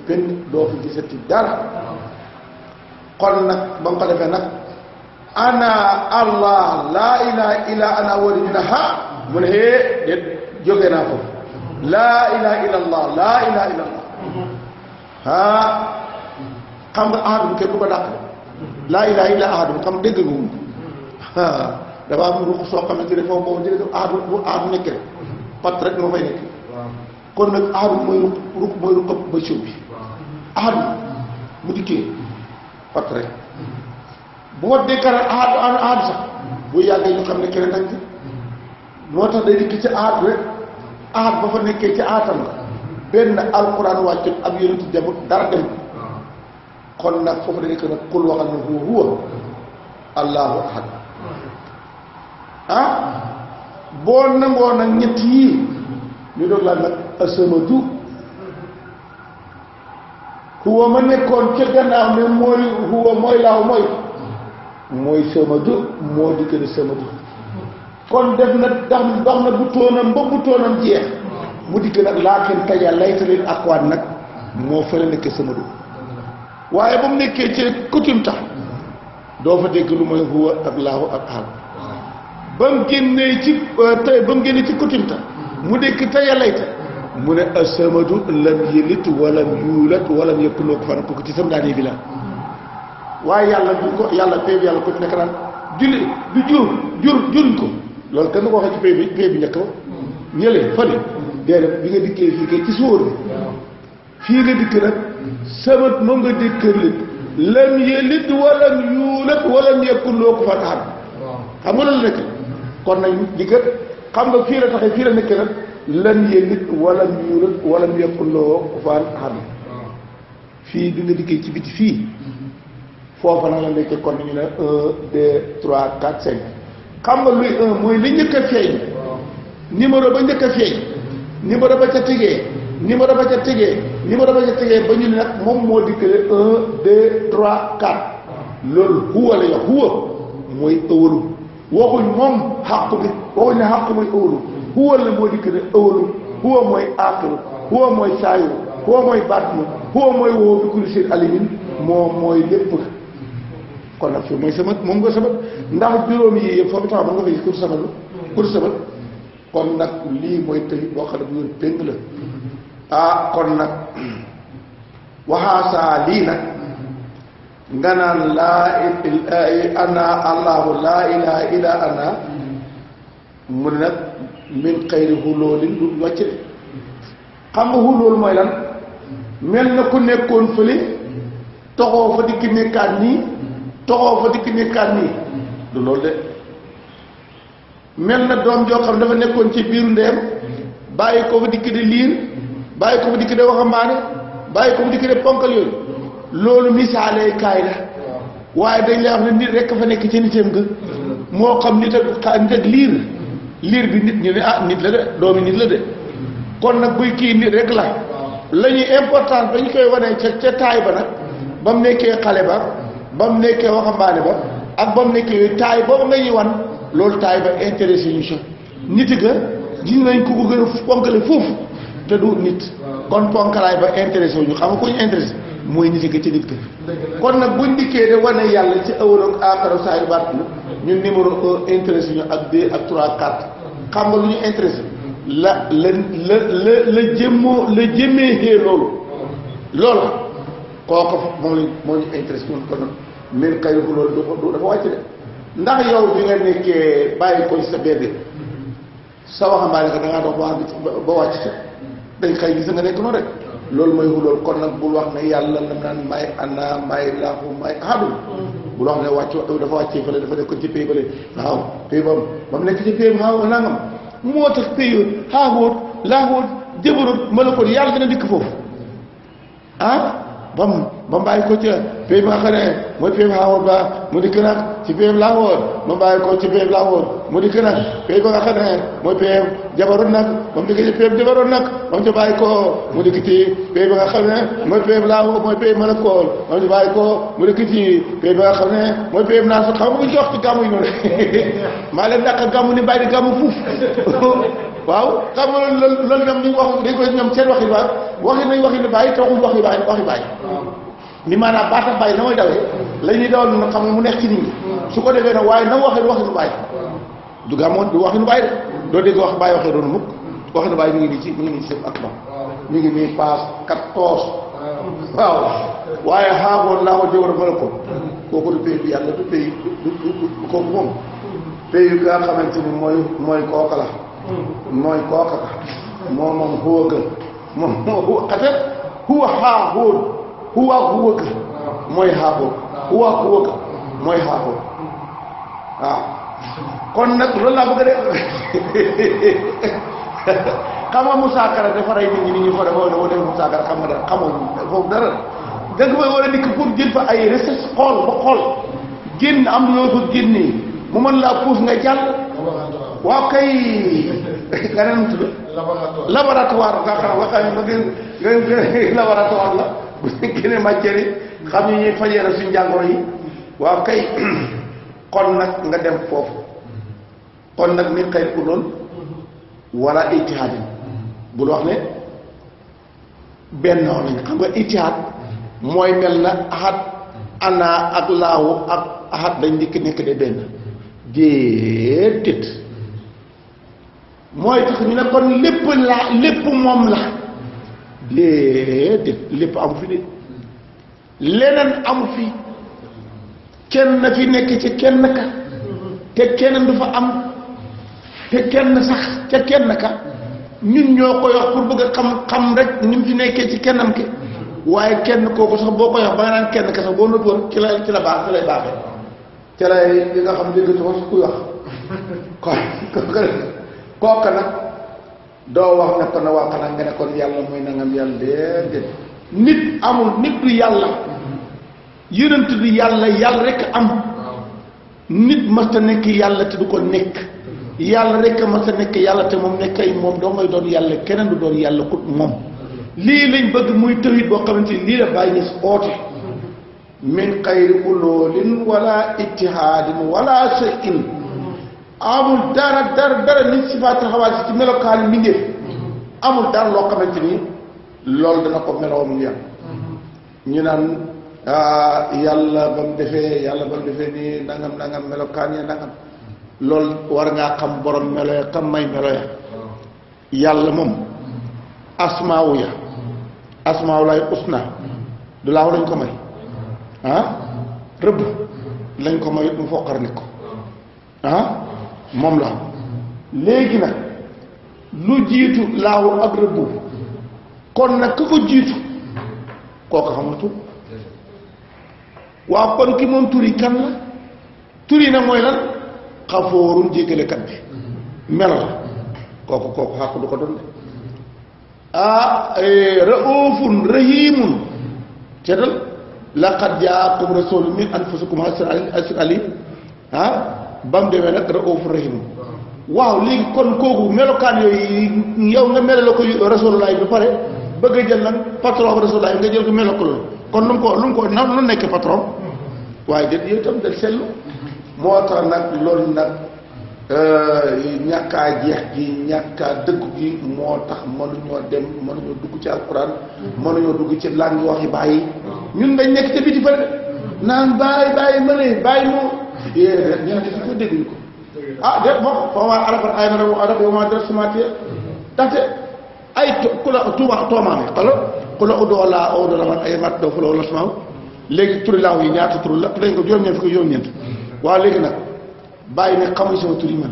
pénd doo fi gisati dara kon nag ba nga ko defee nag ana allah laa ilaha illa ana wali ñu ne mu ne hee déet jógee naa foofu laa ilaha illa allah laa ilaha illa allah xam nga ahadum kenn du ko dàq laa ilaha illa ahadum xam dégg nga wuñ dafa am ruq soo xamante ne foofu boobu jëlee ahadum nekk rek pat rek moo fay nekk kon nag ahadum mooy ruq ba siw bi ahadum bu dikkee pat rek bu ma déclaré ahad sax bu yàggee ñu xam ne keneen dañ ci moo tax day dikk ci ahad rek ahad ba fa nekkee ci ahadam la benn alquran wàccut ab yonent demut dara dem kon nag foofu da nekk nag kul waxal na huwa allahu ahad boo nangoo nag ñett yii ñu doog laa nag asamadu huwa ma nekkoon ca gannaaw ne mooy huwa mooy laaw mooy samadu moo di gën a samadu kon def na dox na bu tóonam ba bu tóonam jeex mu di gën a laakin taja laytalin akwaat nag moo fële nekkee samadu waaye ba mu nekkee ci coutume tax doo fa dégg lu mooy huwa ak laahu ak ahad ba mu génnee ci tey ba mu génnee ci coutume tax mu dégg taja layta mu ne asamadu lam yëlit walam yuulat walam yakun lahu kufuwan ahad kooku ci sam daanee bi la waaye yàlla du ko yàlla pay bi yàlla ko ci nekk naan julli du juruñ ko loolu kenn ko waxee ci pay bi njëkk ba ñële fële déedéet bi nga dikkee fii kay ci suur bi fii nga dikk nag samat moom nga dékkërlit lam yëlit walam yuulat walam yakun lahu kufuwan ahad xam nga loolu nekk kon nag di kat xam nga fii la taxee fii la nekk nag lam yëlit walam yuulat walam yakun lahu kufuwan ahad fii bi nga dikkee ci biti fii foofa nag la nekkee kon ñu ne 1 2 3 4 5 xam nga luy 1 mooy li njëkk a feeñ numéro ba njëkk a feeñ numéro ba ca tegee numéro ba ca tegee numéro ba ca tegee ba ñu ne nag moom moo dikkale 1 2 3 4 loolu huwa la yox huwa mooy ëwalu waxuñ moom xàqu bi waxuñ ne xàqu mooy ëwalu huwa la moo dikk ne awalu huwa mooy aaxiru huwa mooy saayiru huwa mooy baatinu huwa mooy woo bi kulli shay'in alimin moom mooy lépp kon nag fii mooy samat moom nga samat ndax juróom yi yëpp foofu taxaw mën nga fa gis kur samat kon nag lii mooy tëj boo xam ne bu yoon péng la kon nag waxaasaa lii nag nga naan ana allahu laa ilaha illa ana mu ne nag min xayri xuloolin du wàcc de xam nga xulool mooy lan mel na ku nekkoon fële toxoo fa dikki nekkaat nii toxoo fa dikki nekkaat nii du loolu de mel na doom joo xam dafa nekkoon ci biiru ndeyam bàyyi ko fa dikki de liir bàyyi ko fa dikki de waxambaane bàyyi ko fa dikki de ponkal yooyu loolu misaalee kaay la waaye dañ lay wax ne nit rek fa nekk ci nitam nga moo xam nit ak liir bi nit ñu ne nit la de doomi nit la de kon nag buy kii nit rek la ñuy importance ba ñu koy wane ca taay ba nag ba mu nekkee xale ba mu nekkee waxambaane ba ak ba mu nekkee yooyu taay boobu nga ñuy wan loolu taay ba intéressé ñu sa nit ga gis nañ ku ko gën a ponkale foofu te du nit kon ponkalaay ba intéressé wu ñu xam nga ku ñu intéressé mooy nit ga ci nit ga kon nag buñ dikkee de wane yàlla ci awaloon aaxara saa yu baat ñun numéro 1 intéressé ñu ak 2 ak 3 ak 4 xam nga lu ñu intéressé la jëmmee xee loolu kooku moo ñu intéressé ñun kon min xëy bu loolu du dafa wàcc de ndax yow bi nga nekkee bàyyi ko ci sa bébé sa waxambaane nga da ngaa dox ba wàcc ca dañ xëy gis nga nekk noonu rek loolu mooy xulool kon nag bul wax ne yàlla la naan may ana may laafu may ahadul bul wax ne wàcc dafa wàccee fële dafa nekkoon ci pays bële waaw pays boobu ba mu nekk ci pays waaw nangam moo tax pays yooyu xaaxóot laaxóot jëbarut malakoot yàlla dina dikk foofu ba mu bàyyi ko ca pays ba nga xam ne mooy pays xaaxóot ba mu dikk nag ci pays laaxóot ma bàyyi ko ci pays laaxóot mu dikk nag pays ba nga xam ne mooy pays jabarut nag ba mu dikk ci pays jabarut nag ba mu ca bàyyi ko mu dikk ci pays ba nga xam ne mooy pays laaxóot mooy pays malakoot ba mu ca bàyyi ko mu dikk ci pays ba nga xam ne mooy pays naa su xam nga jox ci gàmmu yi noonu maa leen dàq gàmmu ni bàyyi di gàmmu fuuf waaw xam nga loolu ñoom ñu wax dañ koy ñoom seen waxi ba waxi nañ waxi ne bàyyi te waxuñ waxi bàyyi ni maanaam baata bàyyi na mooy dawee la ñuy dawal na xam nga mu nekk ci nit ñi su ko defee nag waaye na mu waxee waxi nu bàyyi du gàmmoon du waxi nu bàyyi de doo dégg wax bàyyi waxee doonu mukk waxi nu bàyyi mi ngi nii ci seen ak ba mi ngi nii paas 14 waaw waaye xaaxoon laa ko jëwar fa la ko kooku du pays bi yàlla du pays du kooku moom pays bi nga xamante ni mooy kooka la mooy kooka ka moom xuwa ka moom moo xate xuwa xaaxoon xuwa ka mooy xaaxoon xuwa ka mooy xaaxoon waaw kon nag loolu laa bëgg a def xam nga musaakara dafa rey nit ñi fa dafa def musaakara xam nga dara xamoon foofu dara da nga war a dikk pour jël fa ay recherche xool ba xool génn am loo ko génnee mu mën laa puus nga jàll waaw kay nga ne nu tudd laboratoire nga xam nga laboratoire la bu ñu génnee matière yi xam ñu ñuy fajee na suñu jàngoro yi waaw kay kon nag nga dem foofu kon nag mi xëy ku lool wala itihaadin bul wax ne benn lañ xam nga itihaad mooy mel na ahad ana ak laawu ak ahad dañ dikk nekk de benn déedéet mooy tax ñu ne kon lépp moom la déedéet lépp amu fi de leneen amu fi kenn na fi nekk ci kenn ka te kenn du fa am te kenn sax ca kenn ka ñun ñoo koy wax pour bëgg a xam rek ni mu fi nekkee ci kennam ki waaye kenn kooku sax boo koy wax ba nga naan kenn ka sax boo nëbboon ci la baax ci lay baaxee ci lay li nga xam déggatu ko su kuy wax kooka nag doo wax ne ko na wax nag nga ne kon yàlla mooy nangam yàlla déedéet nit amul nit du yàlla yonent du yàlla yàlla rek am nit masta nekk yàlla te du ko nekk yàlla rek masta nekk yàlla te moom nekkay moom doo ngay doon yàlla keneen du doon yàlla ku moom lii lañ bëgg muy tawhid boo xamante ni lii la bàyyi ñes oote min xayri uloolin wala ittihaadin wala shay'in amul dara nit sifaatul xawaas ci melokaani mbindéef amul dara loo xamante ni loolu dana ko meloo mu yàlla ñu naan yàlla ba mu defee nii nangam melokaan ya nangam loolu war ngaa xam borom melo ya xam may melo ya yàlla moom asmaawu lay usna du laaw lañ ko may rëbb lañ ko may mu foqar ni ko moom la léegi nag lu jiitu laaw ak rëbbu kon nag ku ko jiitu kooku xamul tur waaw kon ki moom tur yi kan la tur yi nag mooy lan xafoorun jéggalekat bi melo la kooku xàq du ko doon de raufun rahimun seetal laqad jaakum rasulun min anfusikum azizun alim ba mu demee nag raufun rahimun waaw léegi kon kooku melokaan yooyu yow nga melo la ko rasulullah ba pare bëgg a jël nag patron rasulullah nga jël ko melo ko loolu kon lu mu ko lu nekk patron waaye déet yow itam del sellu moo tax nag loolu nag ñàkkaa jeex gi ñàkkaa dëggu gi moo tax mënuñoo dugg ci alquran mënuñoo dugg ci langue waxi bàyyi ñun dañ nekk ca biti fa naan bàyyi bàyyi moo ñaati fi ko dégguñu ko déet moom fama ay na arab yow ma dara sumatiye ndaxte ay ku la toomaame xalo ku la udoo laa odo la man ay mat doo fu la wala sumaaw léegi turi laaw yi ñaata tur la dañ ko juróom-ñeent fi ko juróom-ñeent waaw léegi nag bàyyi ne xamuñ sama tur yi man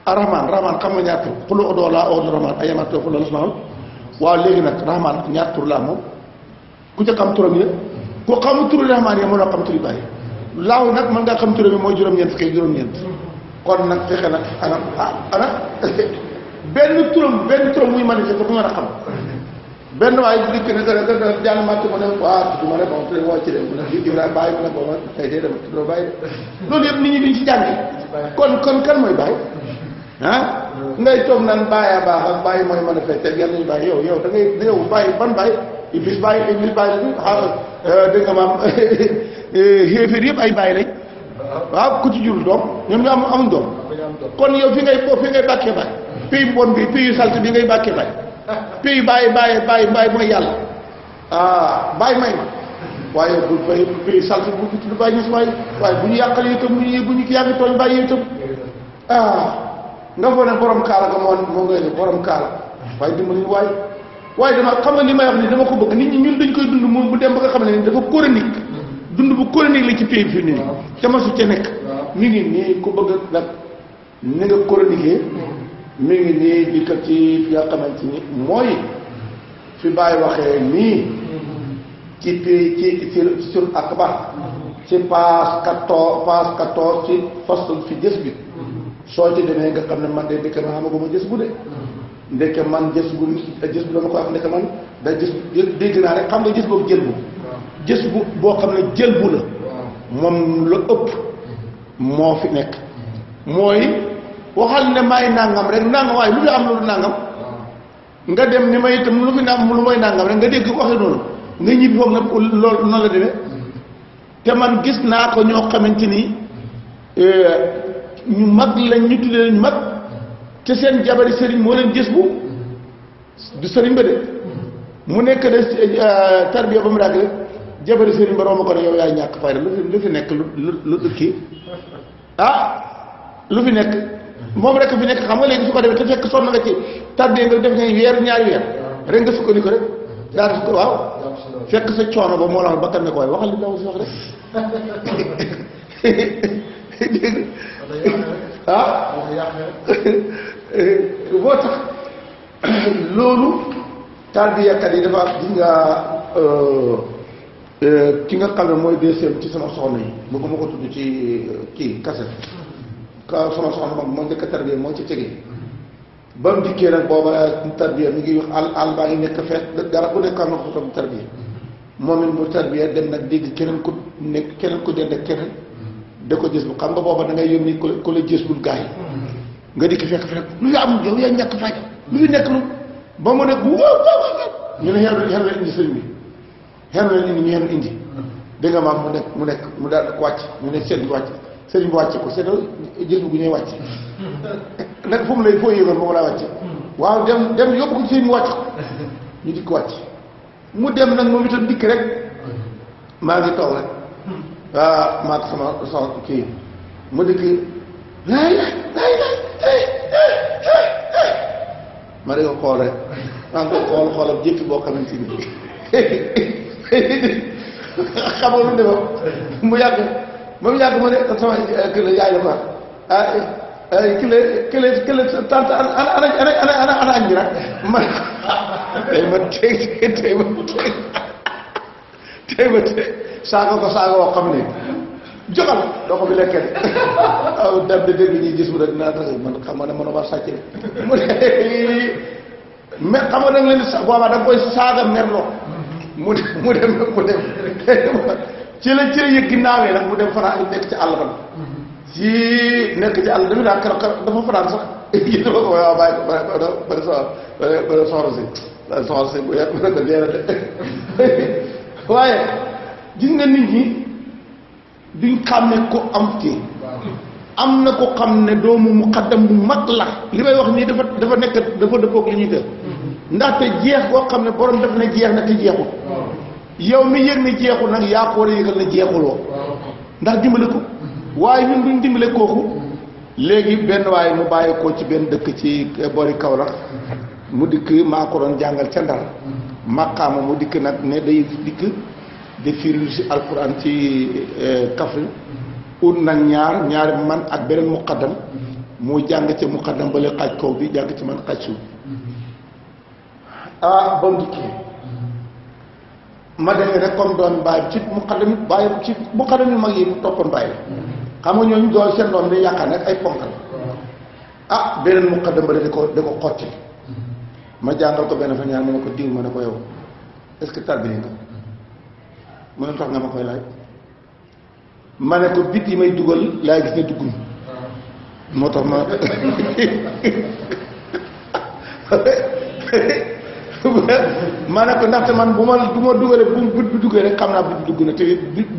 rahman xam nga ñaar tur xulu udoo laa odo rahman ay mat doo fu la wala sumaaw waaw léegi nag rahman ñaar tur laa moom ku ca xam turam yëpp ku xamu turi rahman yi mënoo xam turi bàyyi laaw nag mën ngaa xam turam yi mooy juróom-ñeent fukki juróom-ñeent kon nag fexe nag ana benn turam muy manifesté bu mën a xam benn waaye bu dikk ne nga jàll màtt ma ne du ma ne bon tu woo ci dem mu ne Ibrahima bàyyi mu ne booba tey dee dama tuddoo bàyyi loolu yëpp nit ñi duñ ci jàngi kon kan mooy bàyyi ngay toog naan bàyyi baax ak bàyyi mooy manifesté yàlla nañu bàyyi yow da ngay yow bàyyi ban bàyyi iblis bàyyi la dégg nga maam xéeféer yëpp ay bàyyi lañ waaw ku ci jurul doom ñoom ñu amuñ doom kon yow fi ngay bàkkee bàyyi pays bon bi pays salte bi ngay bàkkee bàyyi pays bàyyi mooy yàlla bàyyi may ma waaye bu fay pays salte bu fi tudd bàyyi ñes waaye bu ñu yàqal itam bu ñu yaa ngi tooñ bàyyi itam nga foo ne borom kaala ga moo ngay ne borom kaala waaye dimbali waaye dama xam nga li may wax ni dama ko bëgg nit ñi ñun dañ koy dund moom bu dem ba nga xam ne dafa chronique dund bu chronique la ci pays bi fi nii te ma su ca nekk mi ngi nii ku bëgg nag ni nga chroniqué mi ngi nii di ko ci fi nga xamante ni mooy fi bàyyi waxee nii ci pays ci sur akbar ci passe 14 ci fasl fi jës bi soo ci demee nga xam ne man de ndeke ma xamaguma jës bu de ndeke man jës bu dama ko wax ndeke man da jës dégg naa rek xam nga jës boobu jës bu boo xam ne jël bu la moom la ëpp moo fi nekk mooy waxal ne may nangam rek nangam waaye lu fi am lu nangam nga dem ni may itam lu fi nangam lu mooy nangam rek nga dégg waxe noonu nga ñibbi foog na loolu noonu la demee te man gis naa ko ñoo xamante ni ñu mag lañ ñu tuddee lañ mag te seen jabari sëriñ moo leen gis bu du sëriñ ba de mu nekk de tarbiya ba mu ràgg rek jabari sëriñ ba romb ko ne yow yaay ñàkk fayda lu fi nekk lu kii lu fi nekk moom rek fi nekk xam nga léegi su ko defee te fekk sonn nga ci tarbiya nga def nga weer ñaari weer rek nga sukkandiku rek daa def ko waaw fekk sa coono ba moo la wax bakkan ne ko waaye waxal li nga si wax rek dégg boo tax loolu tarbiyakat yi dafa di nga ki nga xam ne mooy deuxième ci sama soxna yi bëgguma ko tudd ci kii kaset ka sama soxna moom moo njëkk a tarbiya moo ci tegee ba mu dikkee nag booba tarbiya mi ngi wax al baa ngi nekk feet garab bu nekk am na ko tam tarbiya moom it mu tarbiya dem nag dégg keneen ku dend ak keneen da ko gis bu xam nga booba da ngay yónni ku la gis bul gars yi nga dikk fekk lu fi am yow yaa ñàkk fayda lu fi nekk lu ba mu nekk ñu ne xeer la indi sëñ bi xeer la indi ñu xeer indi da nga maam mu daal ko wàcc ñu ne seen bi wàcc sëriñ bi wàcce ko c'est gis bu ñuy wàcce nag fu mu lay foo yëgoon moom laa wàcce waaw dem yóbbu ko ci sëriñ bi wàcc ko ñu dikk wàcc mu dem nag moom itam dikk rek maa ngi toog rek maa ko sama kii mu dikk laay ma di ko xool rek maa ngi ko xoolam jékki boo xamante ni xamoo lu demam mu yàgg ma ne sama kële yaay la quoi kële tante ana añ bi nag ma tey ma saaga woo xam ne joxal doo ko fi lekkee aw dem de dégg ñuy gis mu ne dinaa tax man xam nga ne mën a war sàcc mu ne mais xam nga da nga leen di boobaa da nga koy saaga merloo mu dem ci la yëg ginnaawee nag mu dem fanaan nekk ci àll ba ci nekk ci àll dafa daa dafa fanaan sax yi dafa ko waaw bàyyi ba soxla si bu yàgg na ko leera de waaye gis nga nit ñi duñ xam ne ko am kii am na ko xam ne doomu muqaddam bu mag la li may wax nii dafa nekk dafa dëppoog li ñuy def ndaxte jeex koo xam ne borom def na jeex na te jeexul yow mi yëg ne jeexul nag yaa ko war a yëgal ne jeexuloo ndax dimbale ko waaye ñun duñ dimbale kooku léegi benn waaye mu bàyyi ko ci benn dëkk ci boori Kaolack mu dikk maa ko doon jàngal ca Ndar maqaama mu dikk nag ne day dikk de firi si alquran ci Kaffrine ut nag ñaari man ak beneen muqaddam mu jàng ca muqaddam ba leen xaaj kaw bi jàng ci man xaaj suuf ba mu dikkee ma demee rek comme doon bàyyi ci muqaddam yu mag yi mu toppoon bàyyi xam nga ñooñu doon seen doom day yaakaar nag ay ponkal beneen muqaddam ba da ko xotti ma jàngal ko benn fa ñaar ma ne ko diw ma ne ko yow est-ce que tarbi nga mu ne tax nga ma koy laaj ma ne ko bit yi may dugal laay gis ne dugguñ moo tax ma ma ne ko ndaxte man du ma dugalee bu duggee rek xam naa bu dugg na te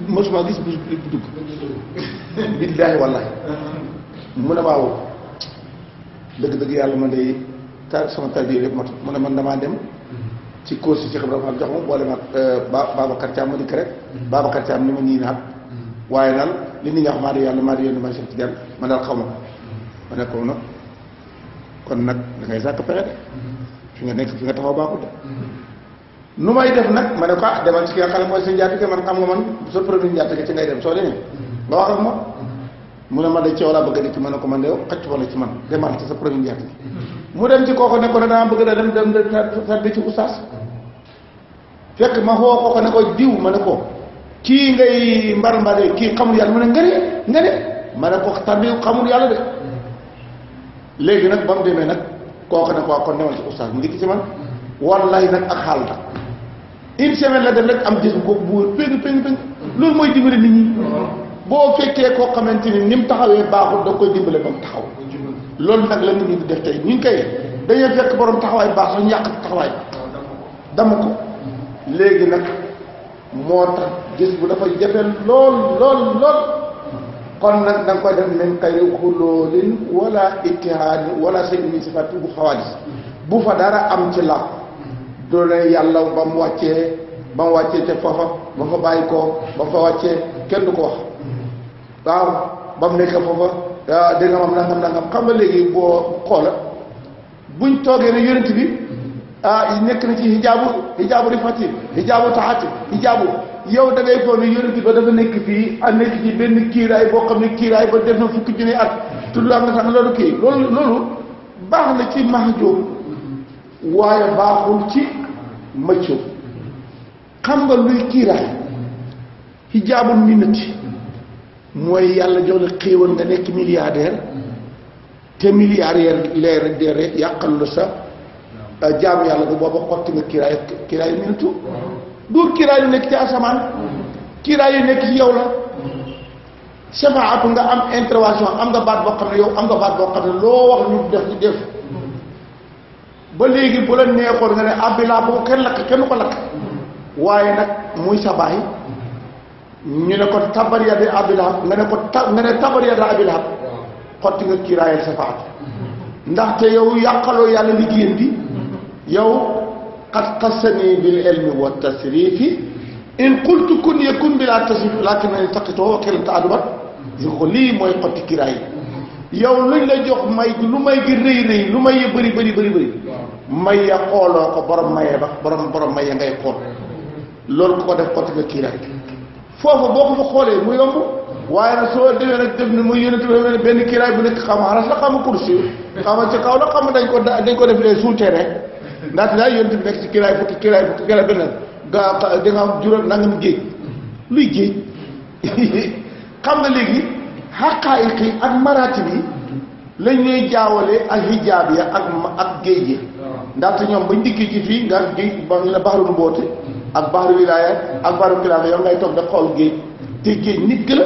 mosuma gis bu dugg billaahi wallaahi mu ne waaw dëgg-dëgg yàlla man de sama tarbiya yëpp moo tax mu ne man damaa dem ci course yi ci xam dafa jox ma boole ma Babacar Thiam ma dikk rek Babacar Thiam ni ma nii naat waaye daal li nit ñi wax maa di yàlla maa di yónni ma Cheikh Tidiane man daal xaw ma ko ma ne ko nag kon nag da ngay sàkk pexe de fi nga nekk fi nga taxaw baaxul de nu may def nag ma ne ko demal ci ki nga xam ne mooy sa njaatige man xam nga man sa premier njaatige ci ngay dem soo demee nga wax ak ma mu ne ma de coow laa bëgg a dikk ma ne ko man de xëcc wala ci man demal ci sa premier njaatige mu dem ci kooku ne ko ne dama bëgg da dem tarbi ci oustaz fekk ma xoo kooku ne ko diw ma ne ko kii ngay mbare kii xamul yàlla mu ne nga ne ma ne ko tarbi xamul yàlla de léegi nag ba mu demee nag kooku ne ko kon demal ci oustaz mu dikk ci man wallahi nag ak xaal la une semaine la dem rek am gis ko bu péng loolu mooy dimbale nit ñi boo fekkee koo xamante ni mu taxawee baaxul da koy dimbale ba mu taxaw loolu nag la nit ñi di def tey ñu ngi koy dañuy fekk borom taxawaay baax sax ñu yàq taxawaay dama ko léegi nag moo tax gis bu dafa jafe lool kon nag da nga koy def min xayri xuloolin wala ittihaadin wala shay'in min sifaati bu xawaadis bu fa dara am ci la doone yàlla ba mu wàccee te foofa ba fa bàyyi ko ba fa wàccee kenn du ko wax waaw ba mu nekk foofa dégg nga mam nangam xam nga léegi boo xoola buñ toogee ne yonent bi nekk na ci hijaabu rifati hijaabu taxati hijaabu yow da ngay foog ne yonent ba dafa nekk fii a nekk ci benn kiiraay boo xam ne kiiraay ba def na fukki junni at tudd am na sax loolu kii loolu baax na ci mahjoob waaye baaxul ci mëccoo xam nga luy kiiraay hijaabul minnati mooy yàlla jox la xéewal nga nekk milliardaire te milliardaire yàqal la sa jaamu yàlla bu booba xotti nga kiiraay minnatu duur kiiraay yu nekk ci asamaan kiiraay yu nekk ci yow la shafaatu nga am intervention am nga baat boo xam ne yow am nga baat boo xam ne loo wax ñu def ba léegi bu la neexoon nga ne abbilaa boo kenn lakk kenn ko lakk waaye nag muy sa baay ñu ne ko tabar yadi abil lahab nga ne tabar yada abil lahab xotti nga kiiraayal safaat ndaxte yow yàqaloo yàlla liggéeyam bi yow qad qassani bil ilmi wa tasrifi in qultu kun yakun bila tasrif lakin man taqitoo wa xilam ta adubat gis ko lii mooy xotti kiiraay yow luñ la jox may lu may gi rëy rëy lu may ya bëri may ya xooloo ko borom mayee ba borom mayee ngay xool loolu ko def xotti nga kiiraay foofu boo ko fa xoolee mu yomb waaye nag soo demee nag def ni muy yónent bi benn kiiraay bu nekk xam aras la xam kursi xam ca kaw la xam dañ ko def les souterrains ndaxte daal yónent bi nekk ci kiiraay fukki kiiraay benn ga di nga am juróom nangam géej luy géej xam nga léegi xaqaayiq yi ak maraatib yi lañ ñuy jaawale ak hijaab ya ak géej gi ndaxte ñoom bañ dikkee ci fii nga géej ba ñu ne baxaru mboote ak baxaru wilaaya ak baxaru kilaafa yow ngay toog da xool géej te géej nit ki la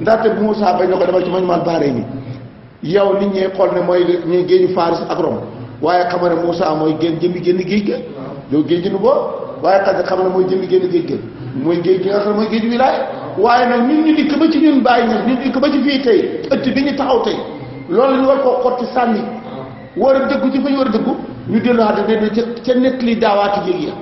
ndaxte bu Moussa bañ na ko demal ci mañ maan baaree ni yow nit ñee xool ne mooy ñuy géeju Faris ak Rome waaye xam ne Moussa mooy jëmmi génn géej ga yow géej gi nu boo waaye xaj xam ne mooy jëmmi génn géej ga mooy géej gi nga xam ne mooy géeju wilaaya waaye nag ñun ñu dikk ba ci ñun bàyyi ñax ñu dikk ba ci fii tey ëtt bi ñu taxaw tey loolu ñu war koo xotti sànni war a dëggu ci fa ñu war a dëggu ñu dellu xaat ne ca nett li daawaati jéeg ya